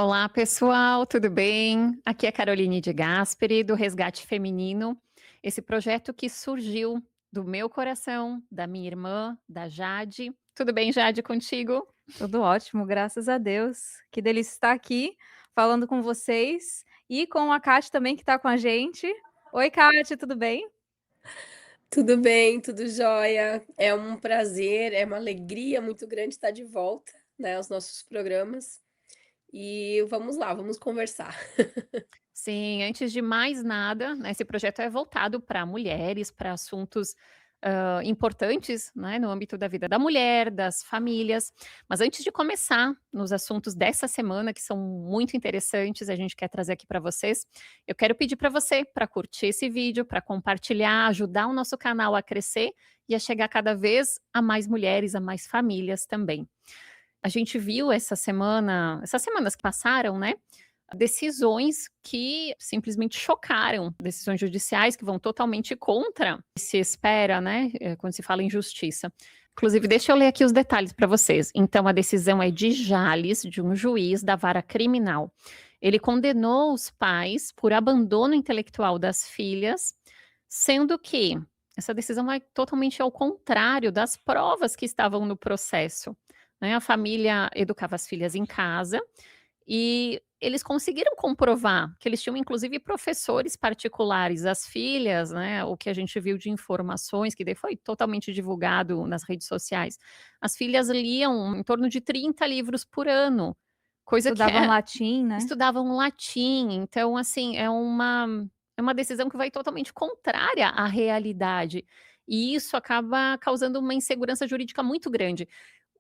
Olá, pessoal, tudo bem? Aqui é Caroline de Gasperi, do Resgate Feminino. Esse projeto que surgiu do meu coração, da minha irmã, da Jade. Tudo bem, Jade, contigo? Tudo ótimo, graças a Deus. Que delícia estar aqui falando com vocês e com a Kate também que está com a gente. Oi, Kate, tudo bem? Tudo bem, tudo jóia. É um prazer, é uma alegria muito grande estar de volta, né, aos nossos programas. E vamos lá, vamos conversar. Sim, antes de mais nada, né, esse projeto é voltado para mulheres, para assuntos, importantes, né, no âmbito da vida da mulher, das famílias. Mas antes de começar nos assuntos dessa semana, que são muito interessantes, a gente quer trazer aqui para vocês, eu quero pedir para você para curtir esse vídeo, para compartilhar, ajudar o nosso canal a crescer e a chegar cada vez a mais mulheres, a mais famílias também. A gente viu essa semana essas semanas que passaram, né, decisões que simplesmente chocaram, decisões judiciais que vão totalmente contra o que se espera, né, quando se fala em justiça. Inclusive, deixa eu ler aqui os detalhes para vocês. Então, a decisão é de Jales, de um juiz da vara criminal. Ele condenou os pais por abandono intelectual das filhas, sendo que essa decisão vai totalmente ao contrário das provas que estavam no processo, né. A família educava as filhas em casa e eles conseguiram comprovar que eles tinham inclusive professores particulares. As filhas, né, o que a gente viu de informações, que daí foi totalmente divulgado nas redes sociais, as filhas liam em torno de 30 livros por ano, coisa que Estudavam latim, né? estudavam latim. Então, assim, é uma decisão que vai totalmente contrária à realidade, e isso acaba causando uma insegurança jurídica muito grande.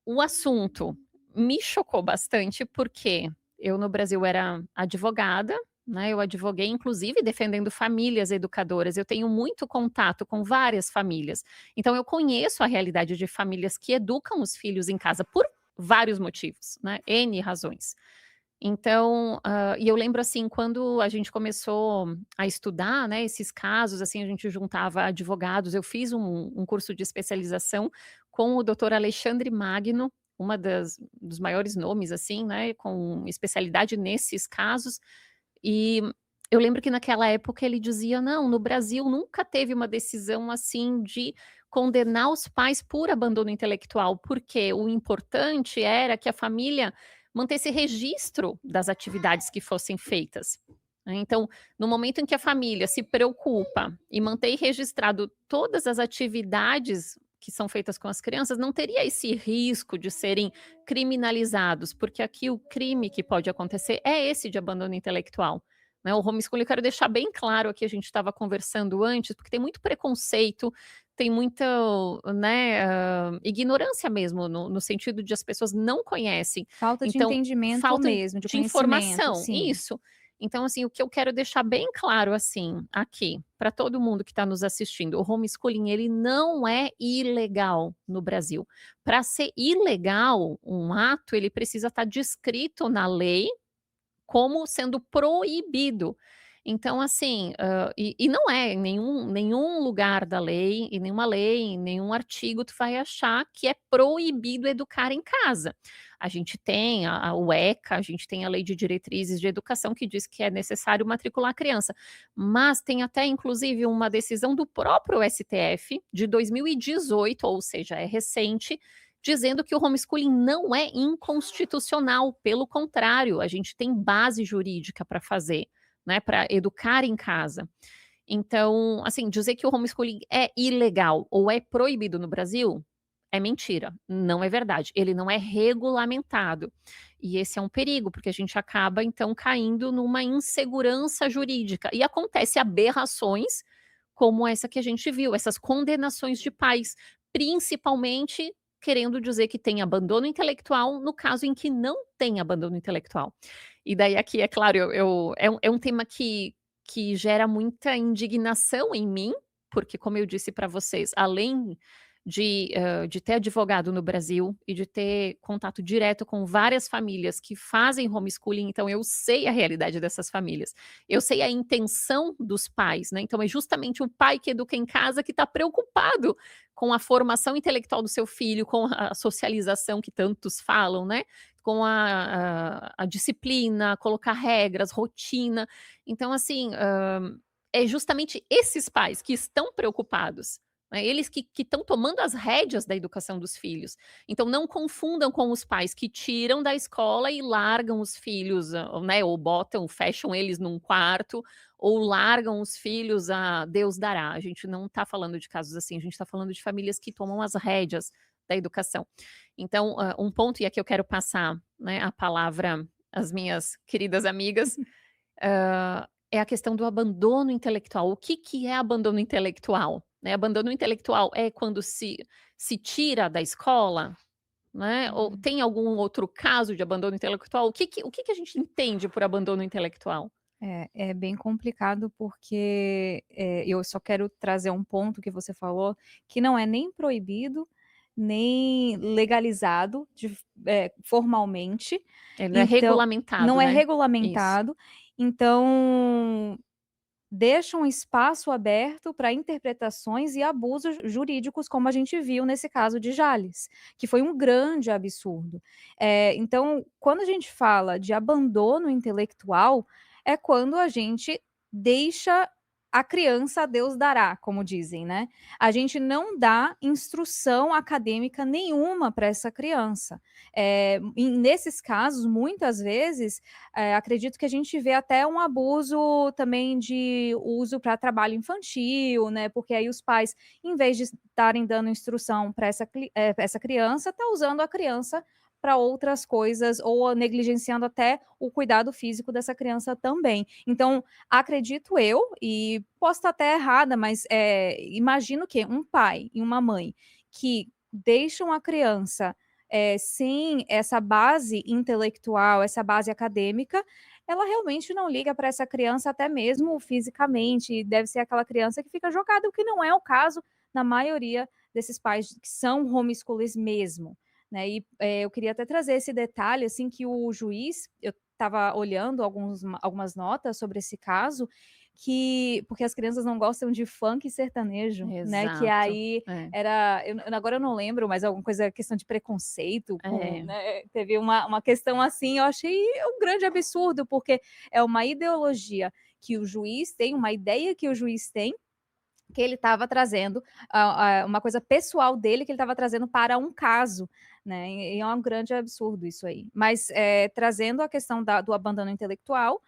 O assunto me chocou bastante, porque eu no Brasil era advogada, né, eu advoguei inclusive defendendo famílias educadoras, eu tenho muito contato com várias famílias, então eu conheço a realidade de famílias que educam os filhos em casa por vários motivos, né, N razões. Então, e eu lembro, assim, quando a gente começou a estudar, né, esses casos, assim, a gente juntava advogados, eu fiz um curso de especialização com o doutor Alexandre Magno, uma dos maiores nomes, assim, né, com especialidade nesses casos, e eu lembro que naquela época ele dizia: "Não, no Brasil nunca teve uma decisão assim de condenar os pais por abandono intelectual, porque o importante era que a família mantesse registro das atividades que fossem feitas". Né, então, no momento em que a família se preocupa em manter registrado todas as atividades que são feitas com as crianças, não teria esse risco de serem criminalizados, porque aqui o crime que pode acontecer é esse de abandono intelectual, né. O homeschooling, eu quero deixar bem claro aqui, a gente estava conversando antes, porque tem muito preconceito, tem muita, né, ignorância mesmo, no sentido de as pessoas não conhecem, Falta de então entendimento falta mesmo, de de conhecimento, informação, sim. isso. Então, assim, o que eu quero deixar bem claro, assim, aqui, para todo mundo que está nos assistindo, o homeschooling ele não é ilegal no Brasil. Para ser ilegal um ato, ele precisa estar descrito na lei como sendo proibido. Então, assim, e não é em nenhum lugar da lei, em nenhuma lei, em nenhum artigo, tu vai achar que é proibido educar em casa. A gente tem o ECA, a gente tem a Lei de Diretrizes de Educação que diz que é necessário matricular a criança, mas tem até inclusive uma decisão do próprio STF de 2018, ou seja, é recente, dizendo que o homeschooling não é inconstitucional, pelo contrário, a gente tem base jurídica para fazer, né, para educar em casa. Então, assim, dizer que o homeschooling é ilegal ou é proibido no Brasil, é mentira, não é verdade, ele não é regulamentado. E esse é um perigo, porque a gente acaba então caindo numa insegurança jurídica, e acontece aberrações como essa que a gente viu, essas condenações de pais, principalmente querendo dizer que tem abandono intelectual, no caso em que não tem abandono intelectual. E daí aqui, é claro, é um tema que gera muita indignação em mim, porque como eu disse para vocês, além de ter advogado no Brasil e de ter contato direto com várias famílias que fazem homeschooling, então eu sei a realidade dessas famílias. Eu sei a intenção dos pais, né, então é justamente o pai que educa em casa que está preocupado com a formação intelectual do seu filho, com a socialização que tantos falam, né. com a disciplina, colocar regras, rotina. Então, assim, é justamente esses pais que estão preocupados, né, eles que estão tomando as rédeas da educação dos filhos. Então não confundam com os pais que tiram da escola e largam os filhos, né, ou fecham eles num quarto, ou largam os filhos a Deus dará. A gente não está falando de casos assim, a gente está falando de famílias que tomam as rédeas da educação. Então, um ponto, e aqui eu quero passar, né, a palavra às minhas queridas amigas, é a questão do abandono intelectual. O que é abandono intelectual? Né, abandono intelectual é quando se tira da escola, né? Ou tem algum outro caso de abandono intelectual? O que a gente entende por abandono intelectual? É bem complicado porque, eu só quero trazer um ponto que você falou, que não é nem proibido, nem legalizado formalmente, Ele não é então não regulamentado, é né? Isso. regulamentado, então deixa um espaço aberto para interpretações e abusos jurídicos, como a gente viu nesse caso de Jales, que foi um grande absurdo. Então, quando a gente fala de abandono intelectual, é quando a gente deixa a criança a Deus dará, como dizem, né? A gente não dá instrução acadêmica nenhuma para essa criança. Nesses casos, muitas vezes, acredito que a gente vê até um abuso também de uso para trabalho infantil, né? Porque aí os pais, em vez de estarem dando instrução para essa criança, tá usando a criança para outras coisas ou negligenciando até o cuidado físico dessa criança também. Então, acredito eu, e posso estar até errada, mas imagino que um pai e uma mãe que deixam a criança sem essa base intelectual, essa base acadêmica, ela realmente não liga para essa criança, até mesmo fisicamente. Deve ser aquela criança que fica jogada, o que não é o caso na maioria desses pais que são homeschoolers mesmo. Né? E eu queria até trazer esse detalhe, assim, que o juiz, eu estava olhando algumas notas sobre esse caso, porque as crianças não gostam de funk e sertanejo, né? Que Exato. aí É. agora eu não lembro, mas alguma coisa, questão de preconceito, É. né? Teve uma questão assim, eu achei um grande absurdo, porque é uma ideologia que o juiz tem, uma ideia que o juiz tem, que ele estava trazendo, uma coisa pessoal dele que ele estava trazendo para um caso, né? E é um grande absurdo isso aí. Mas trazendo a questão do abandono intelectual,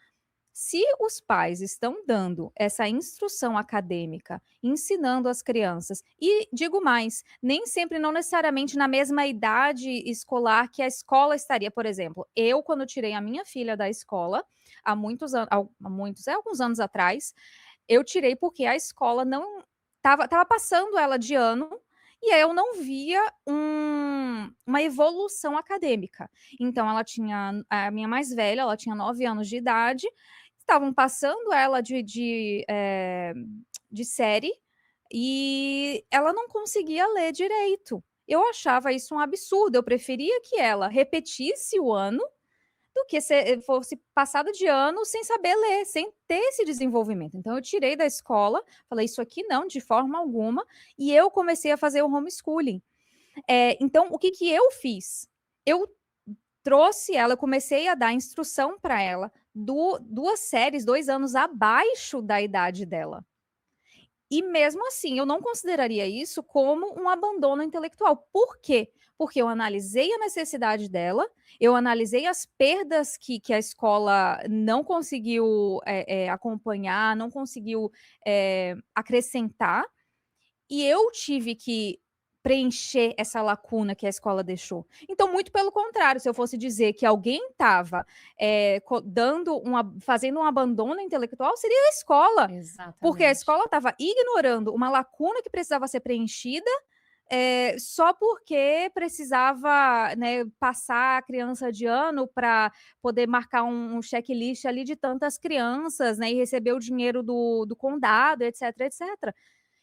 se os pais estão dando essa instrução acadêmica, ensinando as crianças, e digo mais, nem sempre, não necessariamente na mesma idade escolar que a escola estaria, por exemplo, eu quando tirei a minha filha da escola, há alguns anos atrás, eu tirei porque a escola não estava passando ela de ano, e aí eu não via uma evolução acadêmica. Então ela tinha, a minha mais velha, ela tinha 9 anos de idade, estavam passando ela de série, e ela não conseguia ler direito. Eu achava isso um absurdo, eu preferia que ela repetisse o ano do que fosse passado de ano sem saber ler, sem ter esse desenvolvimento. Então eu tirei da escola, falei isso aqui não, de forma alguma, e eu comecei a fazer o homeschooling. Então o que que eu fiz? Eu trouxe ela, eu comecei a dar instrução para ela, 2 séries, 2 anos abaixo da idade dela. E mesmo assim, eu não consideraria isso como um abandono intelectual. Por quê? Porque eu analisei a necessidade dela, eu analisei as perdas que a escola não conseguiu acompanhar, não conseguiu acrescentar, e eu tive que preencher essa lacuna que a escola deixou. Então, muito pelo contrário, se eu fosse dizer que alguém estava fazendo um abandono intelectual, seria a escola. Porque a Exatamente. escola estava ignorando uma lacuna que precisava ser preenchida, só porque precisava, né, passar a criança de ano para poder marcar um checklist ali de tantas crianças, né, e receber o dinheiro do condado, etc, etc.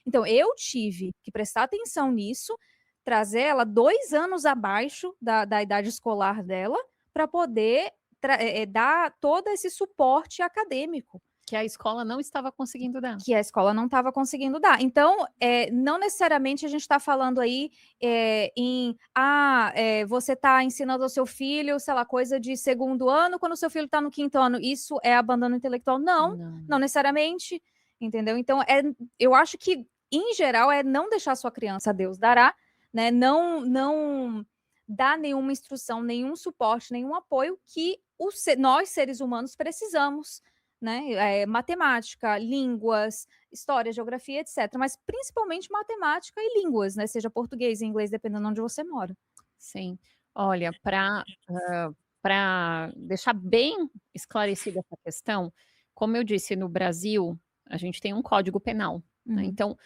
Então, eu tive que prestar atenção nisso, trazer ela 2 anos abaixo da idade escolar dela, para poder dar todo esse suporte acadêmico. Que a escola não estava conseguindo dar. Que a escola não estava conseguindo dar. Então, não necessariamente a gente está falando aí você está ensinando ao seu filho, sei lá, coisa de segundo ano, quando o seu filho está no quinto ano, isso é abandono intelectual? Não, não necessariamente, entendeu? Então, eu acho que, em geral, é não deixar sua criança, Deus dará, né? Não dar nenhuma instrução, nenhum suporte, nenhum apoio que nós, seres humanos, precisamos, né? Matemática, línguas, história, geografia, etc. Mas principalmente matemática e línguas, né? Seja português e inglês, dependendo de onde você mora. Sim. Olha, para deixar bem esclarecida essa questão, como eu disse, no Brasil, a gente tem um Código Penal, né? Então,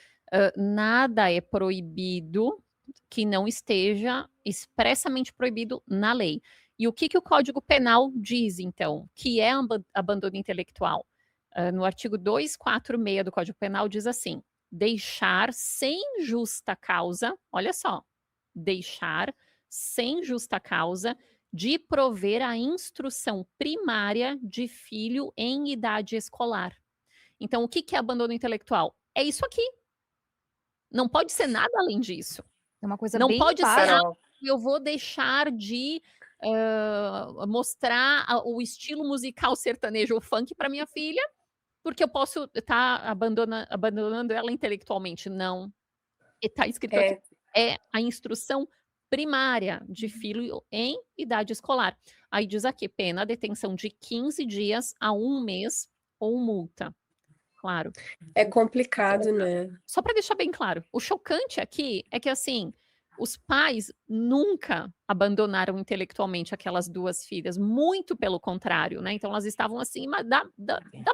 nada é proibido que não esteja expressamente proibido na lei. E o que o Código Penal diz, então, que é abandono intelectual? No artigo 246 do Código Penal diz assim: deixar sem justa causa, olha só, deixar sem justa causa de prover a instrução primária de filho em idade escolar. Então, o que é abandono intelectual? É isso aqui. Não pode ser nada além disso. É uma coisa Não bem pode ser, básica. eu vou deixar de mostrar o estilo musical sertanejo ou funk para minha filha, porque eu posso estar abandonando ela intelectualmente. Não. Está escrito aqui, é a instrução primária de filho em idade escolar. Aí diz aqui, pena, detenção de 15 dias a 1 mês ou multa. Claro. É complicado, né? Só para deixar bem claro, o chocante aqui é que, assim, os pais nunca abandonaram intelectualmente aquelas 2 filhas, muito pelo contrário, né, então elas estavam acima da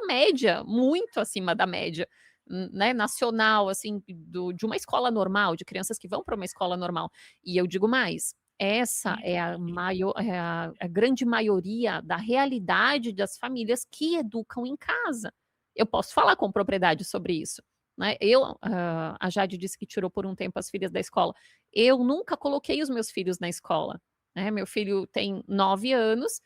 média, muito acima da média, né, nacional, assim, de uma escola normal, de crianças que vão para uma escola normal. E eu digo mais, essa é a grande maioria da realidade das famílias que educam em casa. Eu posso falar com propriedade sobre isso, né. A Jade disse que tirou por um tempo as filhas da escola. Eu nunca coloquei os meus filhos na escola, né. Meu filho tem 9 anos,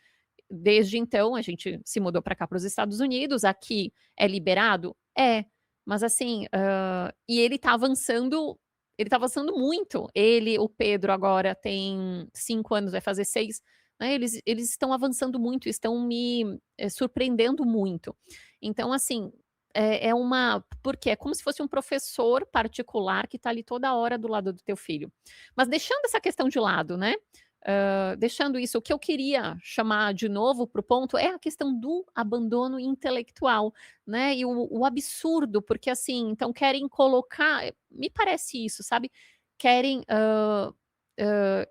desde então a gente se mudou para cá, para os Estados Unidos. Aqui é liberado? É, mas assim, e ele tá avançando muito. O Pedro agora tem 5 anos, vai fazer 6, né, eles estão avançando muito, estão me surpreendendo muito. Então, assim, porque é como se fosse um professor particular que está ali toda hora do lado do teu filho. Mas deixando essa questão de lado, né, deixando isso, o que eu queria chamar de novo para o ponto é a questão do abandono intelectual, né, e o absurdo, porque, assim, então querem colocar, me parece isso, sabe, querem,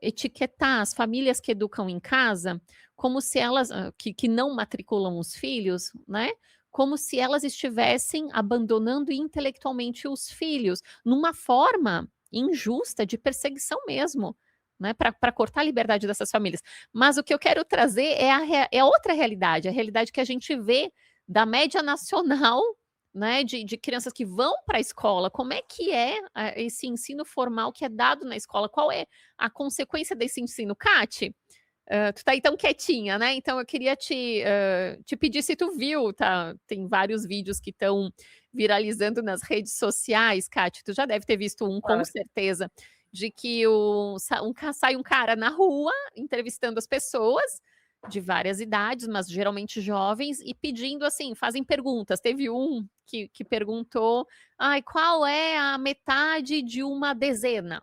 etiquetar as famílias que educam em casa como se elas, que não matriculam os filhos, né, como se elas estivessem abandonando intelectualmente os filhos, numa forma injusta de perseguição mesmo, né, para cortar a liberdade dessas famílias. Mas o que eu quero trazer é outra realidade, a realidade que a gente vê da média nacional, né, de crianças que vão para a escola. Como é que é esse ensino formal que é dado na escola? Qual é a consequência desse ensino? Kati, tu tá aí tão quietinha, né? Então eu queria te pedir se tu viu, tá? Tem vários vídeos que estão viralizando nas redes sociais, Kati. Tu já deve ter visto um, com certeza, de que sai um cara na rua entrevistando as pessoas de várias idades, mas geralmente jovens, e pedindo assim, fazem perguntas. Teve um que perguntou: ai, qual é a metade de uma dezena?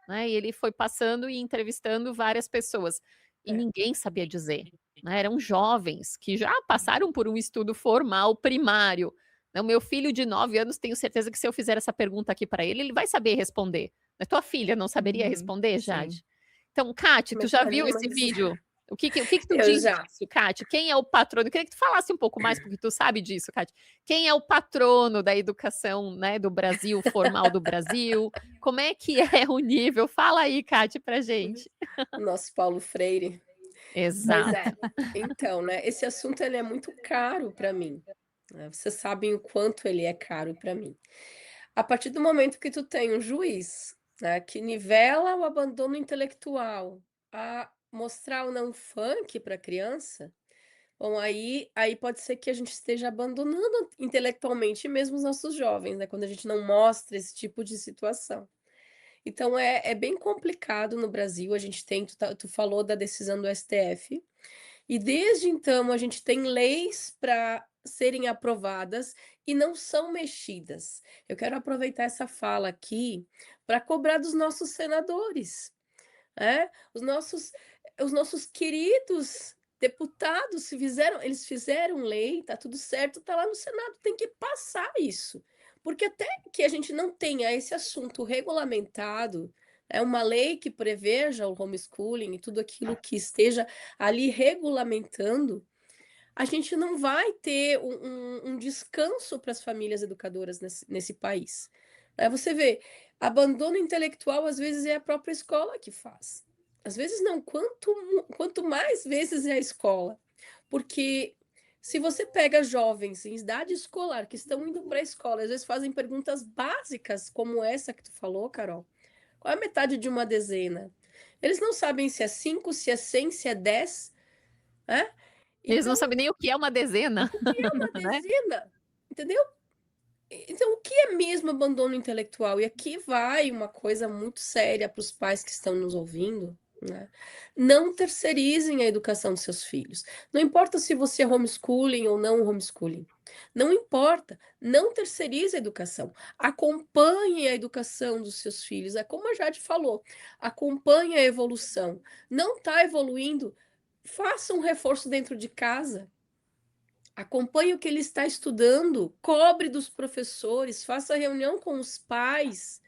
Né? E ele foi passando e entrevistando várias pessoas. E ninguém sabia dizer. Né? Eram jovens que já passaram por um estudo formal primário. O meu filho de 9 anos, tenho certeza que se eu fizer essa pergunta aqui para ele vai saber responder. A tua filha não saberia responder, Jade? Então, Kati, tu já viu esse vídeo? O que tu Eu diz já. disso, Kati? Quem é o patrono? Eu queria que tu falasse um pouco mais, porque tu sabe disso, Kati. Quem é o patrono da educação, né, do Brasil, formal do Brasil? Como é que é o nível? Fala aí, Kati, pra gente. O nosso Paulo Freire. Exato. Mas então, né, esse assunto ele é muito caro para mim, né, vocês sabem o quanto ele é caro para mim. A partir do momento que tu tem um juiz, né, que nivela o abandono intelectual a mostrar o não funk para criança, Bom, aí pode ser que a gente esteja abandonando intelectualmente mesmo os nossos jovens, né, quando a gente não mostra esse tipo de situação. Então é bem complicado no Brasil, a gente tem tu falou da decisão do STF, e desde então a gente tem leis para serem aprovadas e não são mexidas. Eu quero aproveitar essa fala aqui para cobrar dos nossos senadores. É, os nossos queridos deputados se fizeram eles fizeram lei, tá tudo certo, tá lá no Senado, tem que passar isso. Porque até que a gente não tenha esse assunto regulamentado, é uma lei que preveja o homeschooling e tudo aquilo que esteja ali regulamentando, a gente não vai ter um descanso para as famílias educadoras nesse país. Você vê, abandono intelectual às vezes é a própria escola que faz. Às vezes não, quanto mais vezes é a escola. Porque se você pega jovens em idade escolar que estão indo para a escola, às vezes fazem perguntas básicas como essa que tu falou, Carol. Qual é a metade de uma dezena? Eles não sabem se é 5, se é 100, se é 10, né? Eles não Então, sabem nem o que é uma dezena, o que é uma né? dezena? Entendeu? Então, o que é mesmo abandono intelectual? E aqui vai uma coisa muito séria para os pais que estão nos ouvindo, né? Não terceirizem a educação dos seus filhos. Não importa se você é homeschooling ou não homeschooling. Não importa. Não terceirize a educação. Acompanhe a educação dos seus filhos. É como a Jade falou. Acompanhe a evolução. Não está evoluindo? Faça um reforço dentro de casa. Acompanhe o que ele está estudando, cobre dos professores, faça reunião com os pais,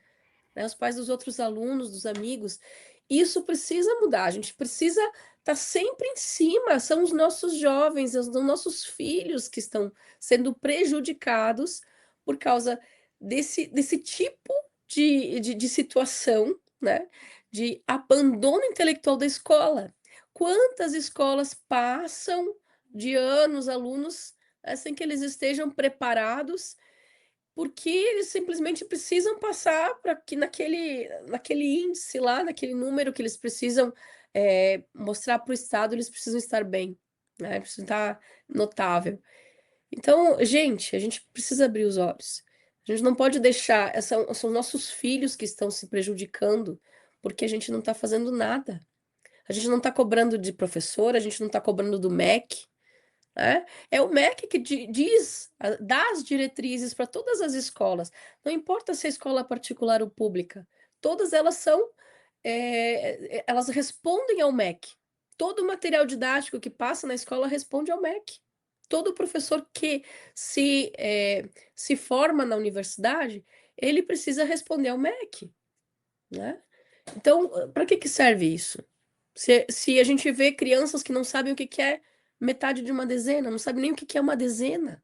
né, os pais dos outros alunos, dos amigos. Isso precisa mudar, a gente precisa estar sempre em cima. São os nossos jovens, os nossos filhos que estão sendo prejudicados por causa desse tipo de situação, né, de abandono intelectual da escola. Quantas escolas passam de anos alunos, sem que eles estejam preparados, porque eles simplesmente precisam passar para que naquele índice lá, naquele número que eles precisam, mostrar para o estado, eles precisam estar bem, né, precisam estar notável. Então, gente, a gente precisa abrir os olhos. A gente não pode deixar são nossos filhos que estão se prejudicando, porque a gente não está fazendo nada. A gente não está cobrando de professor, a gente não está cobrando do MEC, né? É o MEC que dá as diretrizes para todas as escolas. Não importa se é escola particular ou pública, todas elas elas respondem ao MEC. Todo o material didático que passa na escola responde ao MEC. Todo professor que se forma na universidade, ele precisa responder ao MEC, né? Então, para que serve isso? Se a gente vê crianças que não sabem o que é metade de uma dezena, não sabem nem o que é uma dezena.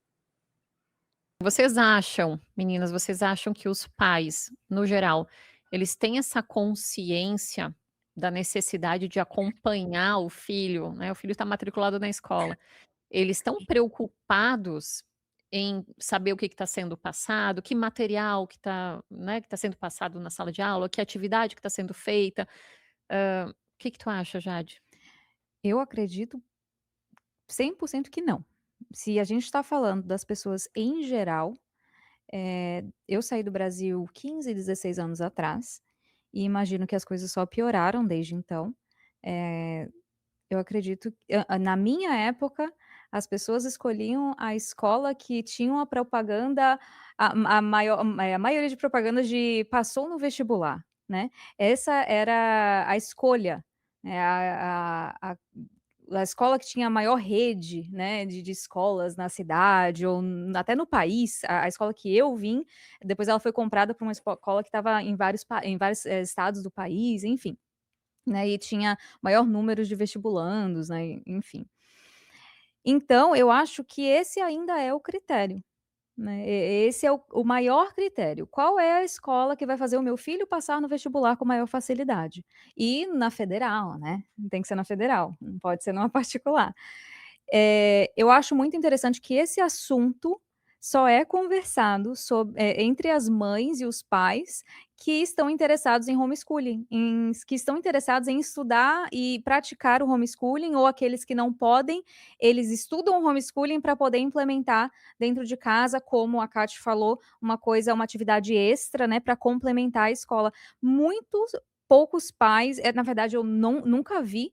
Vocês acham, meninas, vocês acham que os pais, no geral, eles têm essa consciência da necessidade de acompanhar o filho, né? O filho está matriculado na escola. Eles estão preocupados em saber o que está sendo passado, que material que está, né, que tá sendo passado na sala de aula, que atividade que está sendo feita. O que tu acha, Jade? Eu acredito 100% que não. Se a gente está falando das pessoas em geral, eu saí do Brasil 15, 16 anos atrás, e imagino que as coisas só pioraram desde então. Eu acredito na minha época, as pessoas escolhiam a escola que tinha uma propaganda, a maioria de propagandas de passou no vestibular, né. Essa era a escolha, né, a escola que tinha a maior rede, né, de escolas na cidade ou até no país. A escola que eu vim, depois ela foi comprada por uma escola que estava em vários estados do país, enfim, né, e tinha maior número de vestibulandos, né, enfim. Então eu acho que esse ainda é o critério, né, esse é o maior critério. Qual é a escola que vai fazer o meu filho passar no vestibular com maior facilidade? E na federal, né, tem que ser na federal, não pode ser numa particular. Eu acho muito interessante que esse assunto só é conversado entre as mães e os pais que estão interessados em homeschooling, que estão interessados em estudar e praticar o homeschooling, ou aqueles que não podem, eles estudam o homeschooling para poder implementar dentro de casa, como a Kate falou, uma atividade extra, né, para complementar a escola. Muitos poucos pais, na verdade eu nunca vi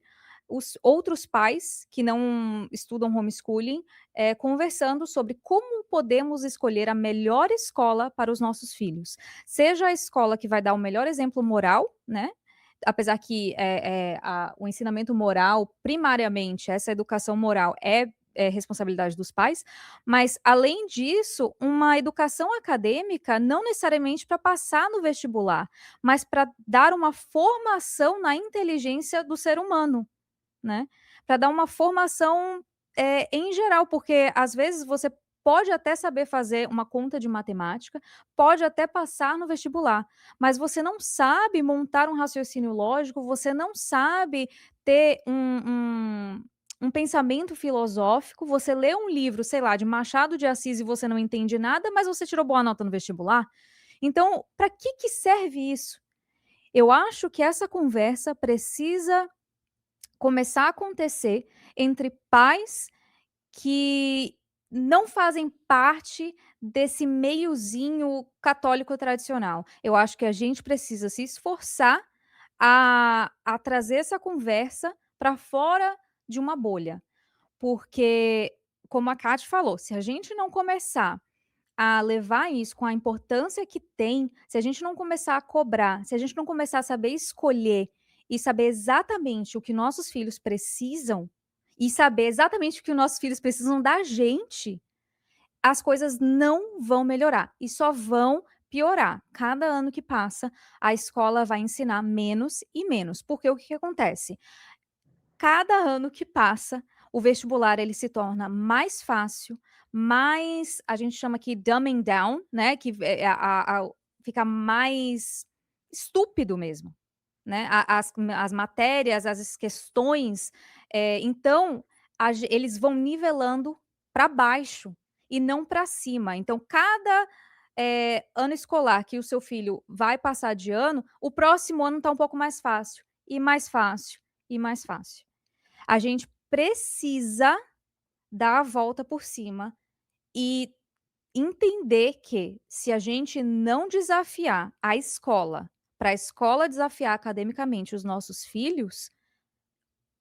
os outros pais que não estudam homeschooling conversando sobre como podemos escolher a melhor escola para os nossos filhos. Seja a escola que vai dar o melhor exemplo moral, né? Apesar que o ensinamento moral, primariamente, essa educação moral é responsabilidade dos pais, mas, além disso, uma educação acadêmica, não necessariamente para passar no vestibular, mas para dar uma formação na inteligência do ser humano, né, para dar uma formação, em geral, porque às vezes você pode até saber fazer uma conta de matemática, pode até passar no vestibular, mas você não sabe montar um raciocínio lógico, você não sabe ter um pensamento filosófico, você lê um livro, sei lá, de Machado de Assis e você não entende nada, mas você tirou boa nota no vestibular. Então, para que serve isso? Eu acho que essa conversa precisa começar a acontecer entre pais que não fazem parte desse meiozinho católico tradicional. Eu acho que a gente precisa se esforçar a trazer essa conversa para fora de uma bolha, porque, como a Kate falou, se a gente não começar a levar isso com a importância que tem, se a gente não começar a cobrar, se a gente não começar a saber escolher e saber exatamente o que nossos filhos precisam, e saber exatamente o que os nossos filhos precisam da gente, as coisas não vão melhorar e só vão piorar. Cada ano que passa, a escola vai ensinar menos e menos, porque o que acontece? Cada ano que passa, o vestibular ele se torna mais fácil, mais a gente chama aqui dumbing down, né, que fica mais estúpido mesmo, né, as matérias, as questões, então eles vão nivelando para baixo e não para cima. Então cada, ano escolar que o seu filho vai passar de ano, o próximo ano está um pouco mais fácil, e mais fácil, e mais fácil. A gente precisa dar a volta por cima e entender que, se a gente não desafiar a escola, para a escola desafiar academicamente os nossos filhos,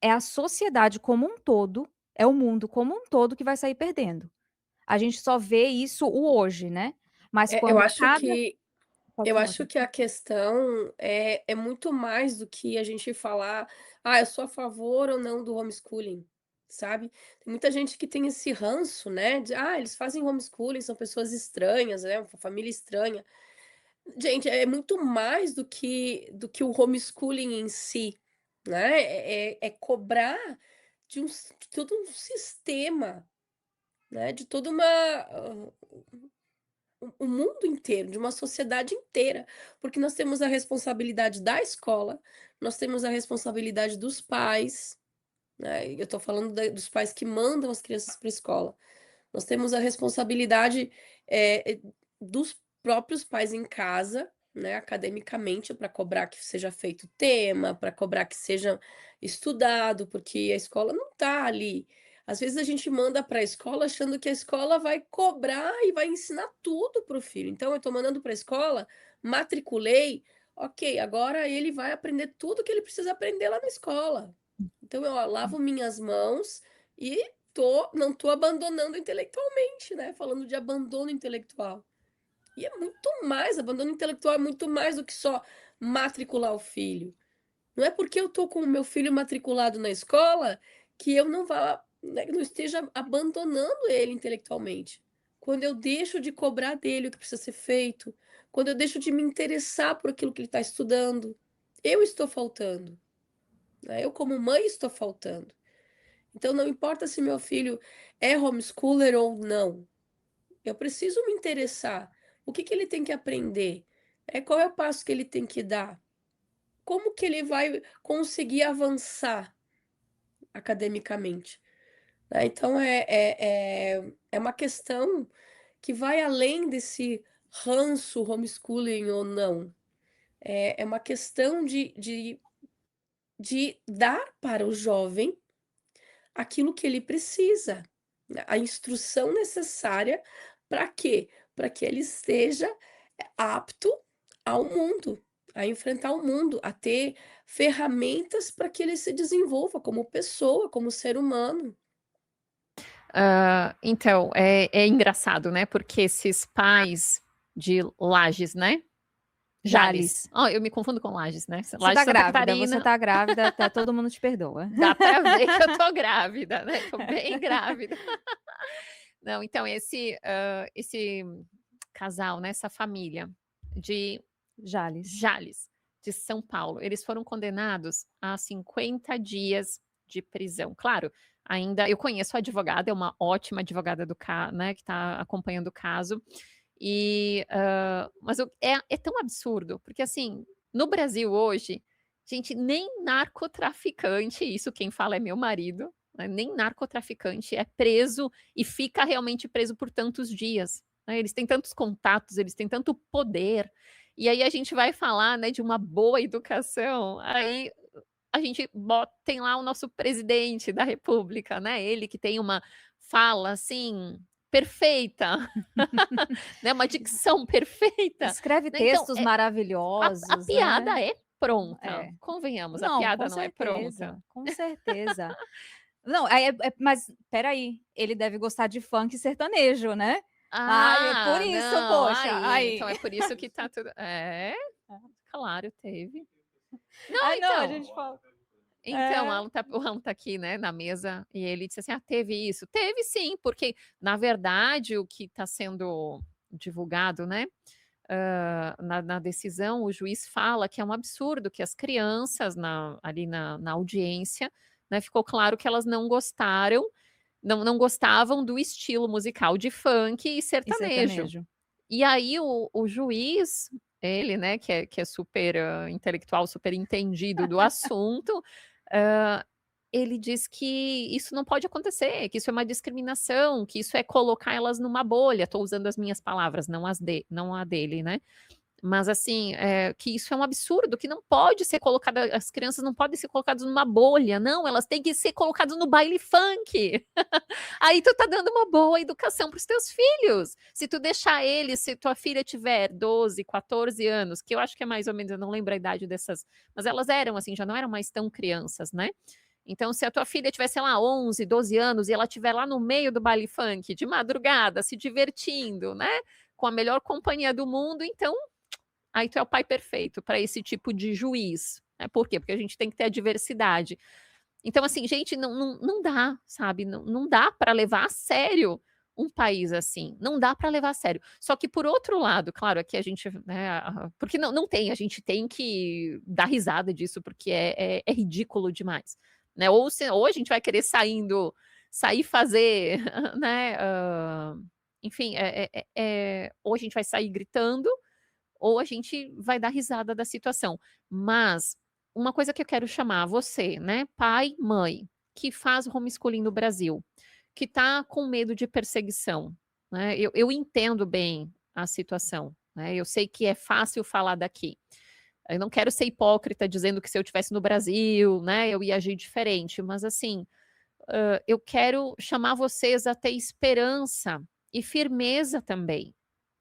é a sociedade como um todo, é o mundo como um todo que vai sair perdendo. A gente só vê isso o hoje, né, mas É, eu quando acho cada que pode eu falar, acho Cris. que a questão é muito mais do que a gente falar: "Ah, eu sou a favor ou não do homeschooling", sabe. Tem muita gente que tem esse ranço, né, de: "Ah, eles fazem homeschooling, são pessoas estranhas, né, uma família estranha". Gente, é muito mais do que o homeschooling em si, né, é cobrar de todo um sistema, né, de toda uma o mundo inteiro, de uma sociedade inteira, porque nós temos a responsabilidade da escola, nós temos a responsabilidade dos pais, né, e eu estou falando dos pais que mandam as crianças para a escola. Nós temos a responsabilidade, dos próprios pais em casa, né, academicamente, para cobrar que seja feito tema, para cobrar que seja estudado, porque a escola não está ali. Às vezes a gente manda para a escola achando que a escola vai cobrar e vai ensinar tudo para o filho. Então eu estou mandando para a escola, matriculei, ok, agora ele vai aprender tudo que ele precisa aprender lá na escola. Então eu lavo minhas mãos e não tô abandonando intelectualmente, né, falando de abandono intelectual. E é muito mais, abandono intelectual é muito mais do que só matricular o filho. Não é porque eu tô com o meu filho matriculado na escola que eu não vá, né, não esteja abandonando ele intelectualmente. Quando eu deixo de cobrar dele o que precisa ser feito, quando eu deixo de me interessar por aquilo que ele está estudando, eu estou faltando, né, eu como mãe estou faltando. Então não importa se meu filho é homeschooler ou não, eu preciso me interessar. O que que ele tem que aprender? Qual é o passo que ele tem que dar? Como que ele vai conseguir avançar academicamente? Né, então é uma questão que vai além desse ranço homeschooling ou não. É uma questão de dar para o jovem aquilo que ele precisa, né, a instrução necessária para quê? Para que ele esteja apto ao mundo, a enfrentar o mundo, a ter ferramentas para que ele se desenvolva como pessoa, como ser humano. Então, é engraçado, né? Porque esses pais de Lages, né? Jales. Jales. Oh, eu me confundo com Lages, né? Você Lages, tá Santa grávida, Catarina. você tá grávida, tá, todo mundo te perdoa. Dá pra ver que eu tô grávida, né? Tô bem grávida. Não, então, esse casal, né? Essa família de Jales. Jales, de São Paulo, eles foram condenados a 50 dias de prisão. Claro, ainda eu conheço a advogada, é uma ótima advogada do caso, né, que está acompanhando o caso. Mas é tão absurdo, porque assim, no Brasil hoje, gente, nem narcotraficante, isso quem fala é meu marido, né, nem narcotraficante é preso e fica realmente preso por tantos dias, né? Eles têm tantos contatos, eles têm tanto poder. E aí a gente vai falar, né, de uma boa educação, aí a gente tem lá o nosso presidente da república, né, ele que tem uma fala, assim, perfeita, né, uma dicção perfeita, Escreve né, então, textos a maravilhosos, né? piada é pronta, É. convenhamos, a Não, piada com não é pronta. certeza, com certeza. Não, mas espera aí, ele deve gostar de funk sertanejo, né? Ai, é por isso, Não, poxa, aí. então é por isso que tá tudo claro, teve. Não, Ai, não, a então. gente fala. Então, o Alan tá aqui, né, na mesa, e ele disse assim: teve isso? Teve sim, porque, na verdade, o que está sendo divulgado, né, na decisão, o juiz fala que é um absurdo que as crianças ali na audiência, né, ficou claro que elas não gostaram, não gostavam do estilo musical de funk e E sertanejo. sertanejo. E aí o juiz, ele, né, que é super intelectual, super entendido do assunto, hã, ele diz que isso não pode acontecer, que isso é uma discriminação, que isso é colocar elas numa bolha. Estou usando as minhas palavras, não a dele, né. Mas assim, que isso é um absurdo, que não pode ser colocada, as crianças não podem ser colocadas numa bolha, não, elas têm que ser colocadas no baile funk. Aí tu tá dando uma boa educação para os teus filhos. Se tu deixar eles, se tua filha tiver 12, 14 anos, que eu acho que é mais ou menos, eu não lembro a idade dessas, mas elas eram assim, já não eram mais tão crianças, né? Então, se a tua filha tiver, sei lá, 11, 12 anos e ela estiver lá no meio do baile funk, de madrugada, se divertindo, né? Com a melhor companhia do mundo, então aí tu é o pai perfeito para esse tipo de juiz, né? Por quê? Porque a gente tem que ter a diversidade. Então, assim, gente, não dá, sabe? Não dá para levar a sério um país assim. Não dá para levar a sério. Só que, por outro lado, claro, aqui a gente, né, porque não tem, a gente tem que dar risada disso, porque é ridículo demais, né? Ou a gente vai querer sair fazer, né? Enfim, ou a gente vai sair gritando, ou a gente vai dar risada da situação. Mas uma coisa que eu quero chamar você, né, pai, mãe, que faz homeschooling no Brasil, que está com medo de perseguição, né? Eu entendo bem a situação, né? Eu sei que é fácil falar daqui. Eu não quero ser hipócrita dizendo que se eu estivesse no Brasil, né, eu ia agir diferente, mas assim, eu quero chamar vocês a ter esperança e firmeza também,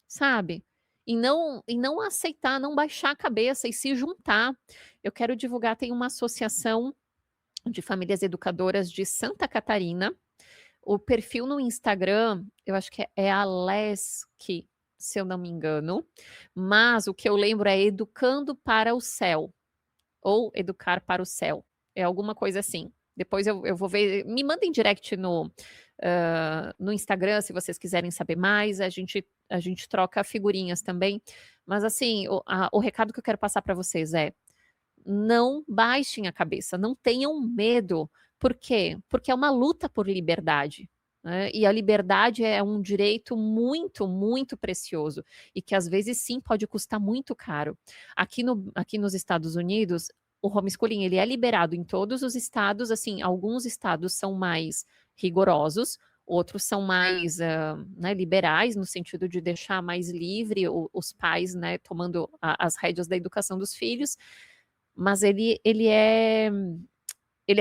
sabe? E não aceitar, não baixar a cabeça e se juntar. Eu quero divulgar, tem uma associação de famílias educadoras de Santa Catarina. O perfil no Instagram, eu acho que é Alesc, se eu não me engano, mas o que eu lembro é Educando para o Céu, ou Educar para o Céu, é alguma coisa assim. Depois eu vou ver, me mandem direct no Instagram, se vocês quiserem saber mais, a gente troca figurinhas também, mas assim, o recado que eu quero passar para vocês é, não baixem a cabeça, não tenham medo. Por quê? Porque é uma luta por liberdade, né? E a liberdade é um direito muito, muito precioso e que às vezes sim pode custar muito caro. Aqui nos Estados Unidos, o homeschooling ele é liberado em todos os estados, assim, alguns estados são mais rigorosos, outros são mais né, liberais, no sentido de deixar mais livre os pais, né, tomando as rédeas da educação dos filhos, mas ele é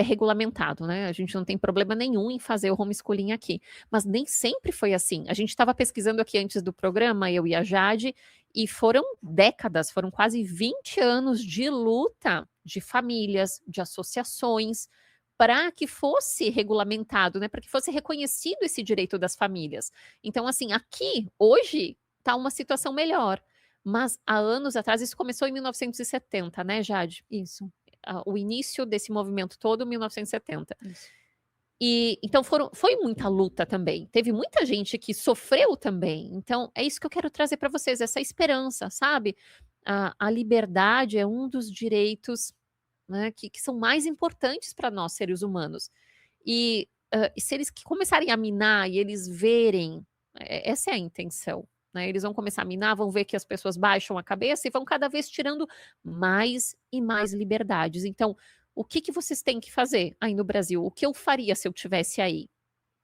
regulamentado, né? A gente não tem problema nenhum em fazer o homeschooling aqui, mas nem sempre foi assim. A gente estava pesquisando aqui antes do programa, eu e a Jade, e foram décadas, foram quase 20 anos de luta de famílias, de associações, para que fosse regulamentado, né? Para que fosse reconhecido esse direito das famílias. Então, assim, aqui, hoje, está uma situação melhor. Mas há anos atrás, isso começou em 1970, né, Jade? Isso. O início desse movimento todo, 1970. Isso. E então foi muita luta também. Teve muita gente que sofreu também. Então, é isso que eu quero trazer para vocês, essa esperança, sabe? A liberdade é um dos direitos, né, que são mais importantes para nós, seres humanos. E se eles começarem a minar e eles verem, essa é a intenção. Né? Eles vão começar a minar, vão ver que as pessoas baixam a cabeça e vão cada vez tirando mais e mais liberdades. Então, o que vocês têm que fazer aí no Brasil? O que eu faria se eu tivesse aí?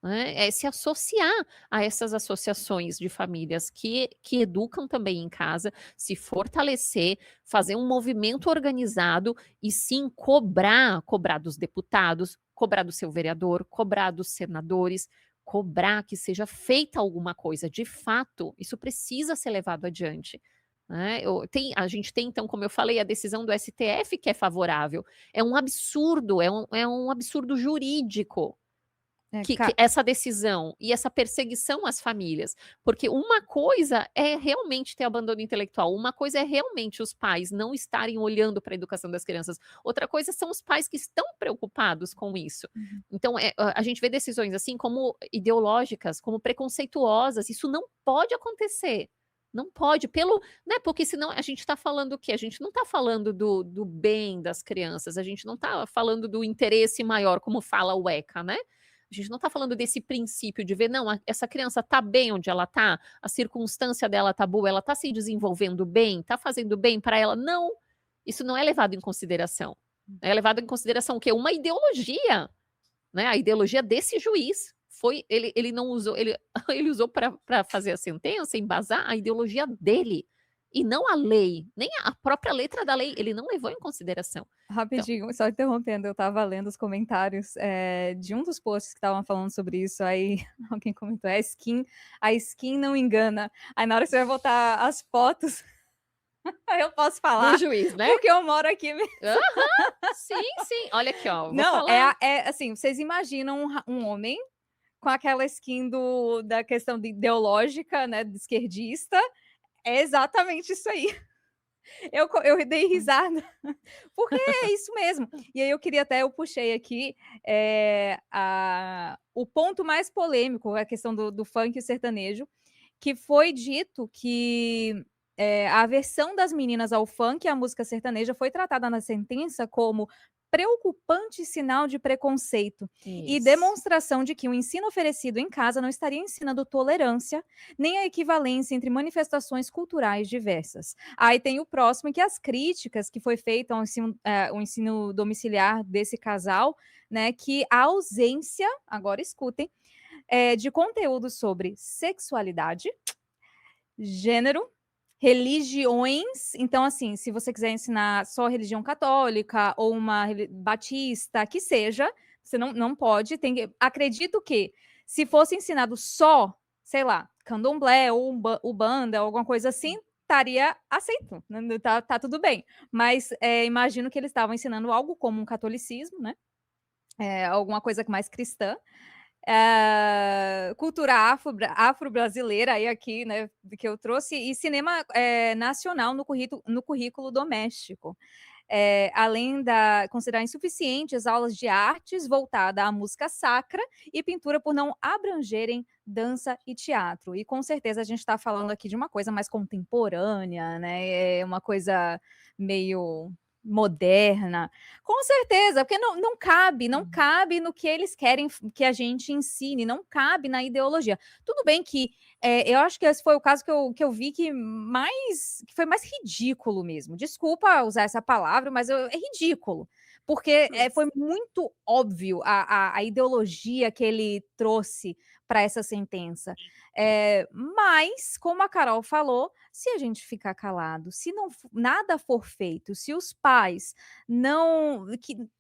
Né? É se associar a essas associações de famílias que educam também em casa, se fortalecer, fazer um movimento organizado e sim cobrar dos deputados, cobrar do seu vereador, cobrar dos senadores, cobrar que seja feita alguma coisa. De fato, isso precisa ser levado adiante. Né? A gente tem, então, como eu falei, a decisão do STF que é favorável. É um absurdo, é um absurdo jurídico que essa decisão e essa perseguição às famílias. Porque uma coisa é realmente ter abandono intelectual, uma coisa é realmente os pais não estarem olhando para a educação das crianças, outra coisa são os pais que estão preocupados com isso. Então, a gente vê decisões assim como ideológicas, como preconceituosas, isso não pode acontecer. Não pode, né, porque senão a gente está falando o quê? A gente não está falando do bem das crianças, a gente não está falando do interesse maior, como fala o ECA, né? A gente não está falando desse princípio de ver, não, essa criança está bem onde ela está, a circunstância dela está boa, ela está se desenvolvendo bem, está fazendo bem para ela. Não, isso não é levado em consideração. É levado em consideração o quê? Uma ideologia, né? A ideologia desse juiz. Ele não usou, ele usou para fazer a sentença, embasar a ideologia dele. E não a lei, nem a própria letra da lei, ele não levou em consideração. Rapidinho, só interrompendo, eu estava lendo os comentários de um dos posts que estavam falando sobre isso, aí alguém comentou, a skin não engana. Aí na hora que você vai botar as fotos, eu posso falar. Do juiz, né? Porque eu moro aqui mesmo. Sim, olha aqui, ó. Não, assim, vocês imaginam um homem com aquela skin da questão ideológica, né, de esquerdista, é exatamente isso aí. Eu dei risada, porque é isso mesmo. E aí eu puxei aqui o ponto mais polêmico, a questão do funk e sertanejo, que foi dito que a aversão das meninas ao funk e à música sertaneja foi tratada na sentença como preocupante sinal de preconceito e demonstração de que o ensino oferecido em casa não estaria ensinando tolerância, nem a equivalência entre manifestações culturais diversas. Aí tem o próximo, que as críticas que foi feita ao ensino domiciliar desse casal, né, que a ausência, agora escutem, de conteúdo sobre sexualidade, gênero, religiões. Então, assim, se você quiser ensinar só religião católica ou uma batista, que seja, você não pode. Acredito que se fosse ensinado só, sei lá, candomblé ou ubanda, alguma coisa assim, estaria aceito, né? Tá tudo bem. Mas imagino que eles estavam ensinando algo como um catolicismo, né? Alguma coisa mais cristã. Cultura afro-brasileira aí aqui, né, que eu trouxe, e cinema nacional no currículo doméstico. Além da considerar insuficientes aulas de artes voltada à música sacra e pintura por não abrangerem dança e teatro. E com certeza a gente está falando aqui de uma coisa mais contemporânea, né? Uma coisa meio moderna, com certeza, porque não cabe no que eles querem que a gente ensine, não cabe na ideologia. Tudo bem que eu acho que esse foi o caso que eu vi que foi mais ridículo mesmo. Desculpa usar essa palavra, mas é ridículo. porque foi muito óbvio a ideologia que ele trouxe para essa sentença. Mas, como a Carol falou, se a gente ficar calado, se não nada for feito, se os pais não,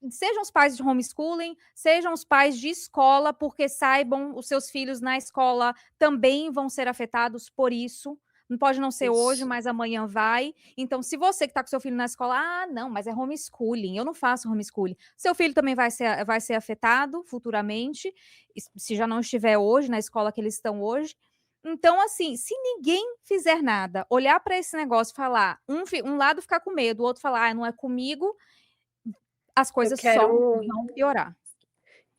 sejam os pais de homeschooling, sejam os pais de escola, porque saibam os seus filhos na escola também vão ser afetados por isso. Não pode não ser hoje, mas amanhã vai. Então, se você que está com seu filho na escola, não, mas é homeschooling, eu não faço homeschooling. Seu filho também vai ser afetado futuramente, se já não estiver hoje, na escola que eles estão hoje. Então, assim, se ninguém fizer nada, olhar para esse negócio e falar, um lado ficar com medo, o outro falar, não é comigo, as coisas só vão piorar.